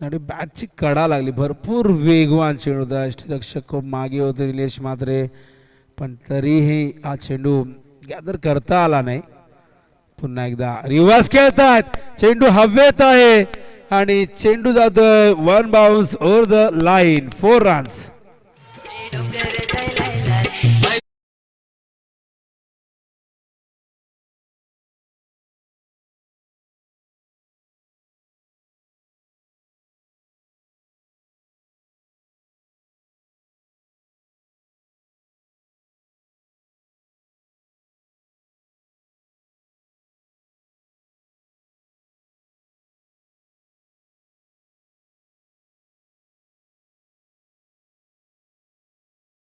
C: आणि बॅटची कडा लागली. भरपूर वेगवान चेंडू होता. यष्टीरक्षक खूप मागे होते निलेश म्हात्रे, पण तरीही हा चेंडू गॅदर करता आला नाही. पुन्हा एकदा रिव्हर्स खेळतात. चेंडू हवेत आहे आणि चेंडू जातोय 1 bounce over the line, 4 runs.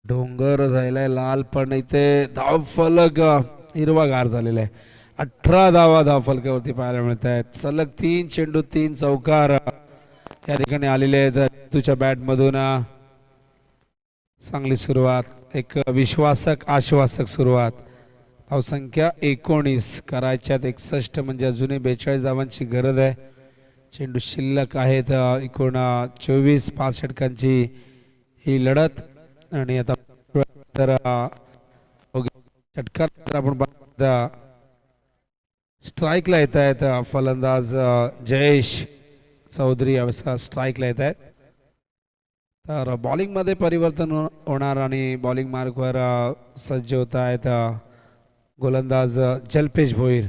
C: डोंगर झालेला लाल, पण इथे धावफलक हिरवागार झालेला आहे. 18 धावा धावफलकावरती पाहायला मिळत आहेत. सलग 3 चेंडू 3 चौकार या ठिकाणी आलेले आहेत. तुझ्या बॅट मधून चांगली सुरुवात, एक विश्वासक आश्वासक सुरुवात. धावसंख्या 19 करायच्यात 61, म्हणजे अजूनही 42 धावांची गरज आहे. चेंडू शिल्लक आहेत 24. 5 षटकांची ही लढत. आणि आता तर षटकार आपण स्ट्राईकला येत आहेत. फलंदाज जयेश चौधरी अवस्था स्ट्राईकला येत आहेत. तर बॉलिंगमध्ये परिवर्तन होणार आणि बॉलिंग मार्कवर सज्ज होत आहेत गोलंदाज जल्पेश भोईर.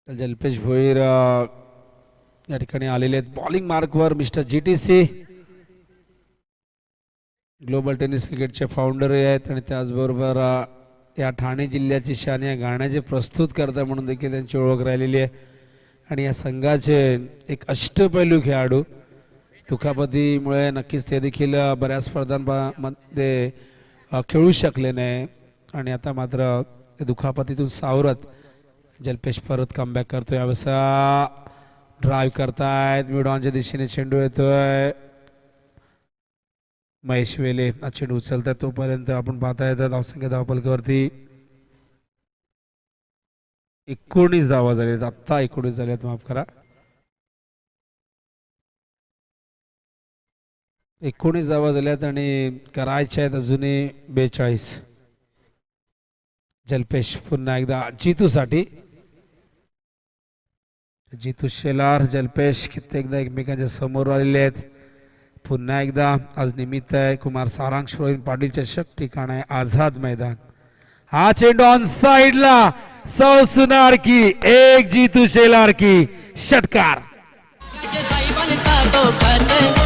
C: जल्पेश भोईर या ठिकाणी आलेले आहेत बॉलिंग मार्कवर. मिस्टर GTC ग्लोबल टेनिस क्रिकेटचे फाउंडर आहेत आणि त्याचबरोबर या ठाणे जिल्ह्याची शान या गाण्याचे प्रस्तुत करता म्हणून देखील त्यांची ओळख राहिलेली आहे. आणि या संघाचे एक अष्टपैलू खेळाडू, दुखापतीमुळे नक्कीच ते देखील बऱ्याच स्पर्धांमध्ये खेळू शकले नाही. आणि आता मात्र दुखापतीतून सावरत जल्पेश परत कमबॅक करतोय. अवसा ड्राईव्ह करतायत, मिड ऑनच्या दिशेने चेंडू येतोय. महेश वेले चेंडू उचलतात. तोपर्यंत आपण पाहता येतात धावसंख्या धावफलकावरती 19 धावा झालेत. आत्ता 19 झाल्यात, माफ करा. 19 धावा झाल्यात आणि करायच्या आहेत अजूनही 42. जल्पेश पुन्हा एकदा जितूसाठी. जितू शेलार जल्पेश कित्येकदा एकमेकांच्या समोर आलेले आहेत. पुन्हा एकदा आज निमित्त आहे कुमार सारांश प्रवीण पाटील चषक. ठिकाण आहे आझाद मैदान. हा चेंडू ऑन साइडला, सौ सुनार की एक जीतू शेलार की षटकार.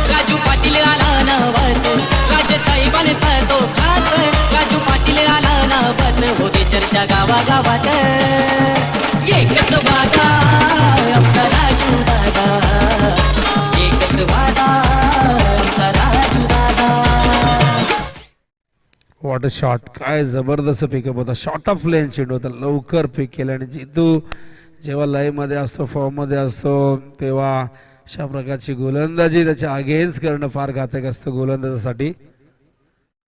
D: राजू पाटील आला ना बस, राजे साहेबांचा तो खास, राजू पाटील आला ना बस, होती चर्चा गाव गावागावात एकच वादा आमचा राजू दादा, एकच वादा आमचा राजू दादा.
C: वॉट अ शॉट, काय जबरदस्त पिकअप होता. शॉर्ट ऑफ लेन चेंडू होता, लवकर पिक केला. आणि जितू जेव्हा लयमध्ये असतो, फॉर्ममध्ये असतो, तेव्हा अशा प्रकारची गोलंदाजी त्याच्या अगेन्स्ट करणं फार घातक असतं गोलंदाजासाठी.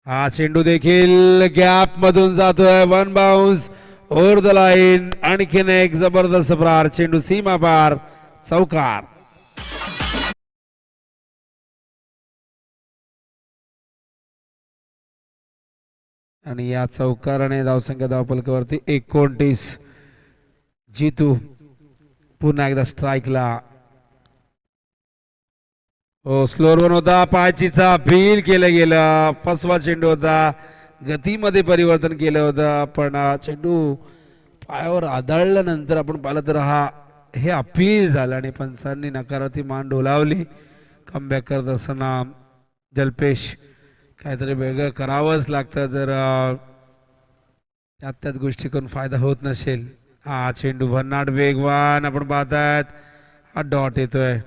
C: हा चेंडू देखील गॅप मधून जातोय. One bounce over the line. आणखीन एक जबरदस्त प्रहार, चेंडू सीमा पार, चौकार. आणि या चौकाराने धावसंख्या धावफलकावरती 29. जितू पुन्हा एकदा स्ट्राईकला. हो, स्लोअर वन होता, पायचीचा फील केलं गेलं. फसवा चेंडू होता, गतीमध्ये परिवर्तन केलं होतं, पण चेंडू पायावर आदळल्यानंतर आपण पाहिलं तर हे अपील झालं आणि पंचांनी नकारार्थी मान डोलावली. कमबॅक करत असताना जल्पेश काहीतरी वेगळं करावंच लागतं जर त्याच गोष्टी करून फायदा होत नसेल. हा चेंडू भन्नाट वेगवान आपण पाहतायत. हा डॉट येतोय,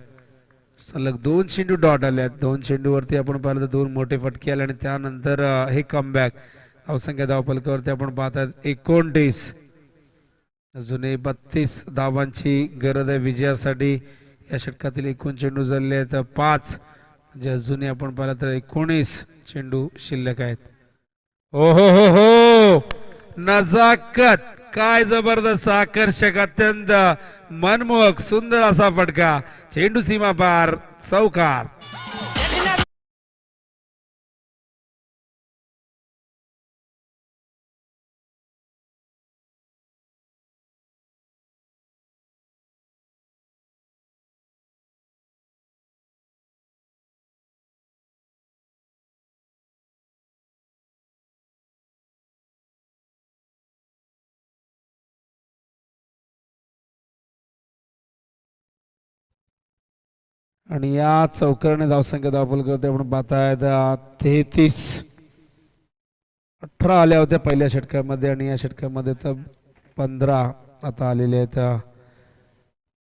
C: सलग 2 चेंडू डॉट आले आहेत. 2 चेंडूवरती आपण पाहिलं तर 2 मोठे फटके आले आणि त्यानंतर हे कमबॅक. धावसंख्या धावफलकावरती आपण पाहतात 29. अजूनही 32 धावांची गरज आहे विजयासाठी. या षटकातील एकूण चेंडू झाले आहेत 5, म्हणजे अजूनही आपण पाहिलं तर 19 चेंडू शिल्लक आहेत. हो हो हो हो, नजाकत, काय जबरदस्त, आकर्षक, अत्यंत मनमोहक, सुंदर असा फटका. चेंडू सीमा पार, चौकार. आणि या चौकाराने धावसंख्या धावफलकावरती आपण पाहतायत 33. 18 आल्या होत्या पहिल्या षटकामध्ये आणि या षटकामध्ये तर 15 आता आलेले आहेत.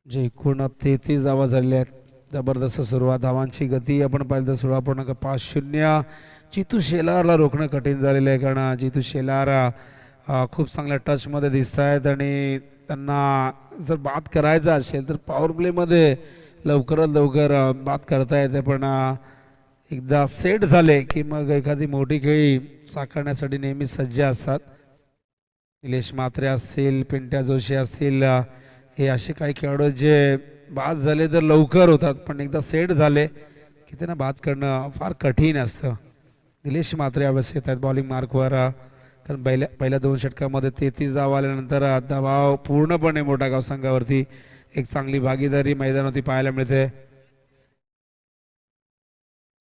C: जे एकूण 33 धावा झालेल्या आहेत. जबरदस्त सुरुवात. धावांची गती आपण पाहिलं तर 16.50. जितू शेलारला रोखणं कठीण झालेलं आहे, कारण जितू शेलार खूप चांगल्या टचमध्ये दिसत आहेत आणि त्यांना जर बाद करायचं असेल तर पॉवर प्लेमध्ये लवकरात लवकर बात करता येते, पण एकदा सेट झाले की मग एखादी मोठी खेळी साकारण्यासाठी नेहमी सज्ज असतात. निलेश म्हात्रे असतील, पिंट्या जोशी असतील, हे असे काही खेळाडू जे बाद झाले तर लवकर होतात, पण एकदा सेट झाले की त्यांना बाद करणं फार कठीण असतं. निलेश म्हात्रे अवश्य येत आहेत बॉलिंग मार्कवर, कारण पहिल्या 2 षटकामध्ये 33 धावा आल्यानंतर दबाव पूर्णपणे मोठा गाव संघावरती. एक चांगली भागीदारी मैदानावरती पाहायला मिळते.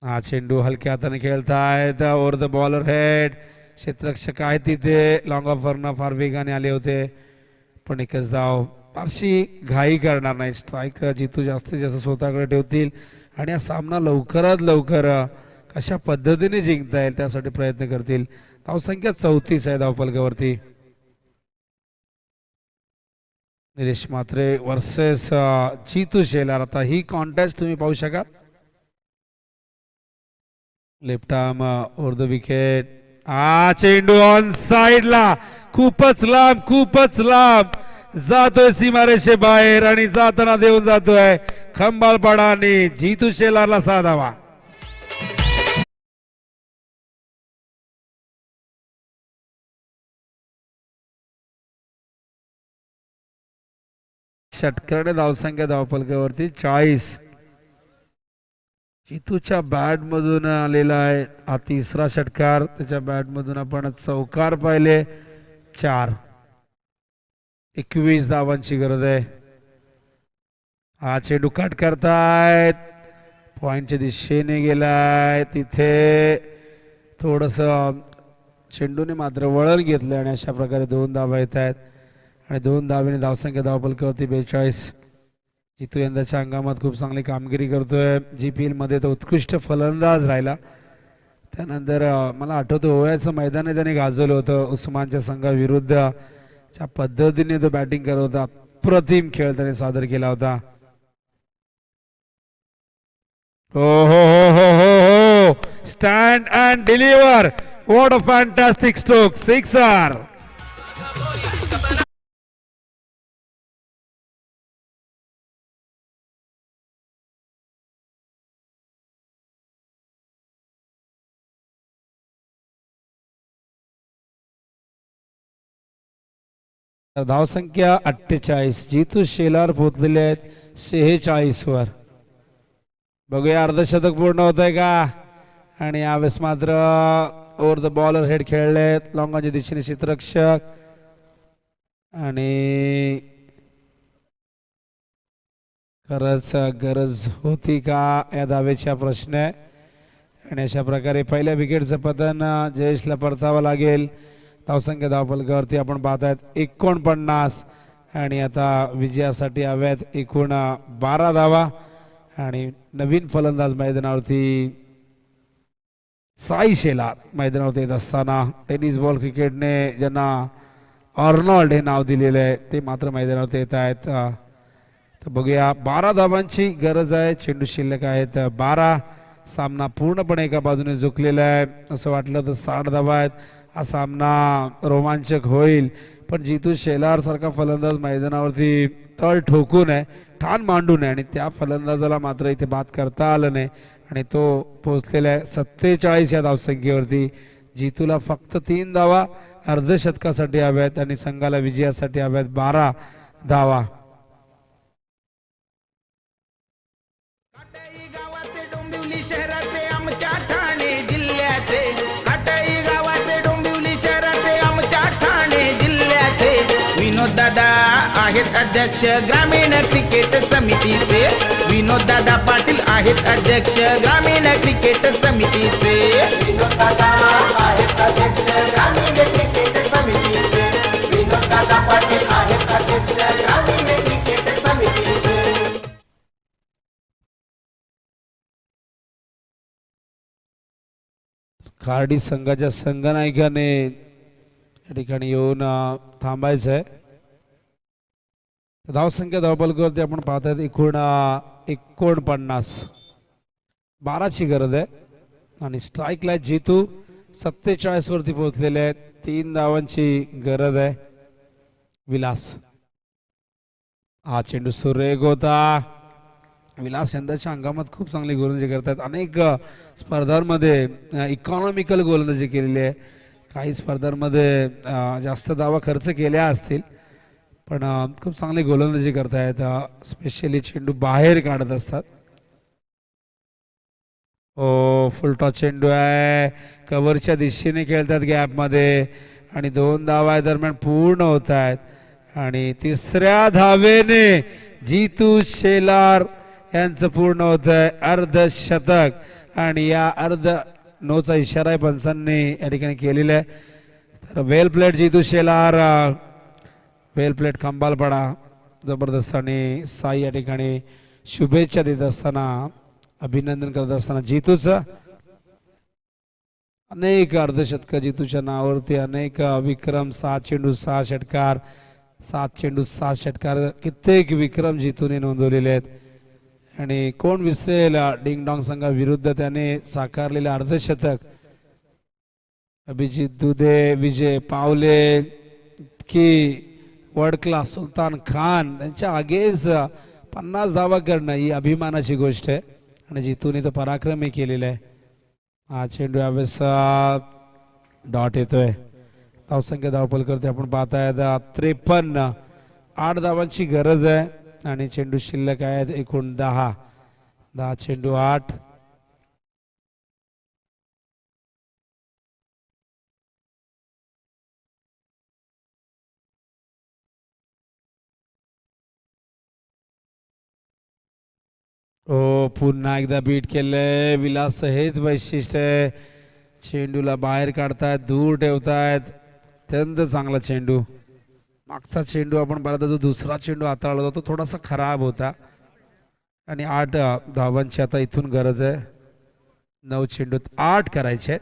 C: हा चेंडू हलक्या हाताने खेळतायत. Over the bowler head. क्षेत्ररक्षक आहे तिथे. लॉंग ऑफरनं फार वेगाने आले होते, पण एकच धाव. फारशी घाई करणार नाही. स्ट्राईक जितू जास्तीत जास्त स्वतःकडे ठेवतील आणि हा सामना लवकरात लवकर कशा पद्धतीने जिंकता येईल त्यासाठी प्रयत्न करतील. धावसंख्या 34 आहे धावफलकावरती. निलेश म्हात्रे वर्सेस जितू शेलार. आता ही कॉन्टेस्ट तुम्ही पाहू शकाल. Left arm over the wicket. चेंडू ऑन साइडला, खूपच लांब जातोय सीमारेषे बाहेर आणि जाताना देऊन जातोय खंबालपाडा आणि जितू शेलारला 6 धावा. षटकाने धावसंख्या धावफलकावरती 40. जितूच्या बॅट मधून आलेला आहे हा 3रा षटकार. त्याच्या बॅट मधून आपण चौकार पाहिले 4. 21 धावांची गरज आहे. हा चेंडू कट करतायत, पॉइंटच्या दिशेने गेलाय. तिथे थोडस चेंडूने मात्र वळण घेतलं आणि अशा प्रकारे 2 धावा येत आहेत आणि 2 धावेने धावसंख्या धावफलकावरती 42. जितू यंदाच्या हंगामात खूप चांगली कामगिरी करतोय. GPL मध्ये तो उत्कृष्ट फलंदाज राहिला. त्यानंतर मला आठवतं ओव्याचं मैदान त्याने गाजवलं होतं उस्मानच्या संघाविरुद्ध, ज्या पद्धतीने तो बॅटिंग करत होता, अप्रतिम खेळ त्याने सादर केला होता. हो हो हो हो हो हो, stand and deliver. What a fantastic stroke, sixer. धावसंख्या 48. जितू शेलार पोहोचलेले आहेत 46 वर. बघूया अर्धशतक पूर्ण होत आहे का. आणि यावेळेस मात्र ओव्हर द बॉलर हेड खेळलेत लॉंगाच्या दिशेने क्षेत्ररक्षक. आणि खरंच गरज होती का या धावेचा प्रश्न आहे. आणि अशा प्रकारे पहिल्या विकेटचं पतन जयेशला परतावं लागेल. धावसंख्या धावफलकावरती आपण पाहतायत 49. आणि आता विजयासाठी हव्यात एकूण 12 धावा. आणि नवीन फलंदाज मैदानावरती साई शेलार मैदानावरती येत असताना टेनिस बॉल क्रिकेटने ज्यांना अर्नॉल्ड हे नाव दिलेलं आहे ते मात्र मैदानावरती येत आहेत. तर बघूया 12 धावांची गरज आहे. चेंडू शिल्लक आहेत 12. सामना पूर्णपणे एका बाजूने झुकलेला आहे. असं वाटलं तर 60 धावा आहेत. हा सामना रोमांचक होईल. पण जितू शेलार सारखा फलंदाज मैदानावरती तळ ठोकून आहे, ठाण मांडून आहे. आणि त्या फलंदाजाला मात्र इथे बाद करता आलं नाही. आणि तो पोहोचलेला आहे 47 या धावसंख्येवरती. जितूला फक्त 3 धावा अर्धशतकासाठी हव्यात आणि संघाला विजयासाठी हव्यात 12 धावा.
B: गावाचे डोंबिवली शहराचे आमच्या ठाणे जिल्ह्याचे. काटाई गावाचे डोंबिवली शहराचे आमच्या ठाणे जिल्ह्याचे. विनोद दादा आहेत अध्यक्ष ग्रामीण क्रिकेट समितीचे. विनोद दादा पाटील आहेत अध्यक्ष ग्रामीण क्रिकेट समितीचे. विनोद दादा आहेत अध्यक्ष ग्रामीण क्रिकेट समितीचे. विनोद दादा पाटील आहेत अध्यक्ष ग्रामीण क्रिकेट समितीचे.
C: खार्डी संघाच्या संघनायकाने या ठिकाणी येऊन थांबायचं आहे. धावसंख्या धावफलकावरती आपण पाहतात एकूण 49. 12ची गरज आहे. आणि स्ट्राईकला जितू 47 वरती पोहोचलेले आहेत. 3 धावांची गरज आहे. विलास, हा चेंडू सुरेख होता. विलास यंदाच्या हंगामात खूप चांगली गोलंदाजी करतात. अनेक स्पर्धांमध्ये इकॉनॉमिकल गोलंदाजी केलेली आहे. काही स्पर्धांमध्ये जास्त धावा खर्च केल्या असतील पण खूप चांगली गोलंदाजी करतायत. स्पेशली चेंडू बाहेर काढत असतात. ओ फुल टॉस चेंडू आहे. कव्हरच्या दिशेने खेळतात गॅपमध्ये. आणि 2 धावा दरम्यान पूर्ण होत आहेत. आणि 3ऱ्या धावेने जितू शेलार यांचं पूर्ण होत आहे अर्धशतक. आणि या अर्ध नोचा इशारा आहे पंचांनी या ठिकाणी केलेला आहे. तर वेल प्लेट जितू शेलार, वेल प्लेट कंबाल पडा. जबरदस्त. आणि साई या ठिकाणी शुभेच्छा देत असताना अभिनंदन करत असताना जितूचं अनेक अर्धशतक जितूच्या नावावरती. अनेक विक्रम. 7 चेंडू 6 षटकार. 7 चेंडू 6 षटकार. कित्येक विक्रम जितूने नोंदवलेले आहेत. आणि कोण विसरेल डिंगडॉंग संघाविरुद्ध त्याने साकारलेले अर्धशतक. अभिजित दुधे, विजय पावले की वर्ल्ड क्लास सुलतान खान यांच्या आगेच 50 धावा करणं ही अभिमानाची गोष्ट आहे. आणि जितूने तो पराक्रमी केलेला आहे. हा चेंडू यावेळेस डॉट येतोय. धावसंख्या धावफलकावरती आपण पाहतायत 53. 8 धावांची गरज आहे. आणि चेंडू शिल्लक आहेत एकूण 10. 10 चेंडू 8. पुन्हा एकदा बीट केलंय. विलास हेच वैशिष्ट्य आहे. चेंडूला बाहेर काढतायत, दूर ठेवतायत. अत्यंत चांगला चेंडू. मागचा चेंडू आपण पाहता जो दुसरा चेंडू हाताळला होता तो थोडासा खराब होता. आणि 8 धावांची आता इथून गरज आहे. 9 चेंडूत 8 करायचे.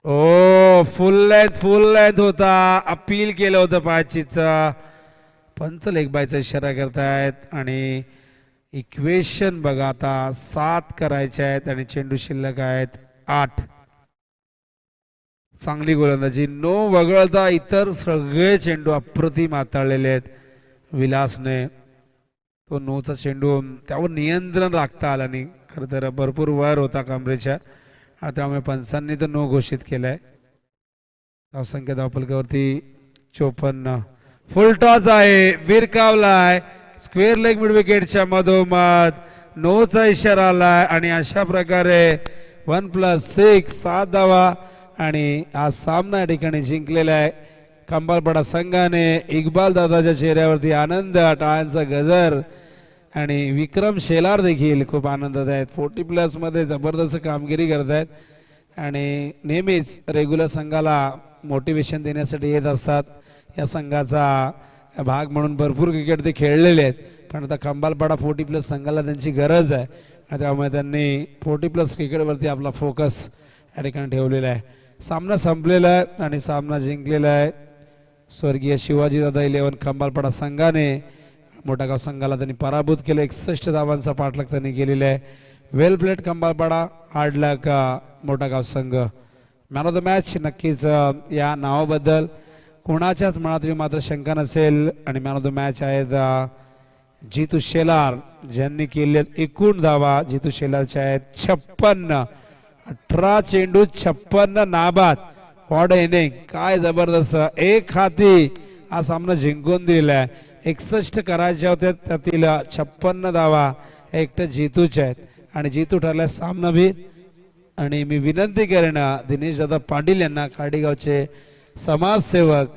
C: ओ फुल लेंथ होता, अपील केलं होतं पाचीचा. पंच लेग बायचा इशारा करतायत आणि इक्वेशन बघा आता 7 करायचे आहेत आणि चेंडू शिल्लक आहेत 8. चांगली गोलंदाजी, नो वगळता इतर सगळे चेंडू अप्रतिम हाताळलेले आहेत विलासने. तो नोचा चेंडू त्यावर नियंत्रण राखता आला नाही. खरं तर भरपूर वर होता कमरेच्या, त्यामुळे पंचांनी तो नो घोषित केलाय. धावसंख्या धावफलकावरती 54. फुल टॉस आहे, विरकावलाय स्क्वेअर लेग मिड विकेटच्या मधोमध. नोचा इशारा आलाय आणि अशा प्रकारे 1+6 7 धावा आणि हा सामना या ठिकाणी जिंकलेला आहे खंबाळपाडा संघाने. इक्बाल दादाच्या चेहऱ्यावरती आनंद, टाळ्यांचा गजर आणि विक्रम शेलार देखील खूप आनंदात आहेत. 40+ मध्ये जबरदस्त कामगिरी करत आहेत आणि नेहमीच रेग्युलर संघाला मोटिवेशन देण्यासाठी येत असतात. या संघाचा भाग म्हणून भरपूर क्रिकेट ते खेळलेले आहेत, पण आता खंबाळपाडा 40+ संघाला त्यांची गरज आहे आणि त्यामुळे त्यांनी 40+ क्रिकेटवरती आपला फोकस या ठिकाणी ठेवलेला आहे. सामना संपलेला आहे आणि सामना जिंकलेला आहे स्वर्गीय शिवाजीदादा 11 खंबाळपाडा संघाने. मोठागाव संघाला त्यांनी पराभूत केलं. 61 धावांचा पाठलाग त्यांनी केलेला आहे. वेल प्लेट खंबाळपाडा, हार्ड लक मोठागाव संघ. मॅन ऑफ द मॅच नक्कीच या नावाबद्दल कोणाच्याच मनातली मात्र शंका नसेल आणि मॅन ऑफ द मॅच आहेत जितू शेलार, ज्यांनी केले एकूण धावा जितू शेलारच्या आहेत 56. 18 चेंडू 56 नाबाद. व्हॉट इनिंग, काय जबरदस्त. एक हाती हा सामना जिंकून दिलेला आहे. 61 करायच्या होत्या, त्यातील 56 धावा एकट्या जितूच्या आहेत आणि जितू ठरला सामनावीर. आणि मी विनंती करेन दिनेश दादा पाटील यांना, खाडीगावचे समाजसेवक,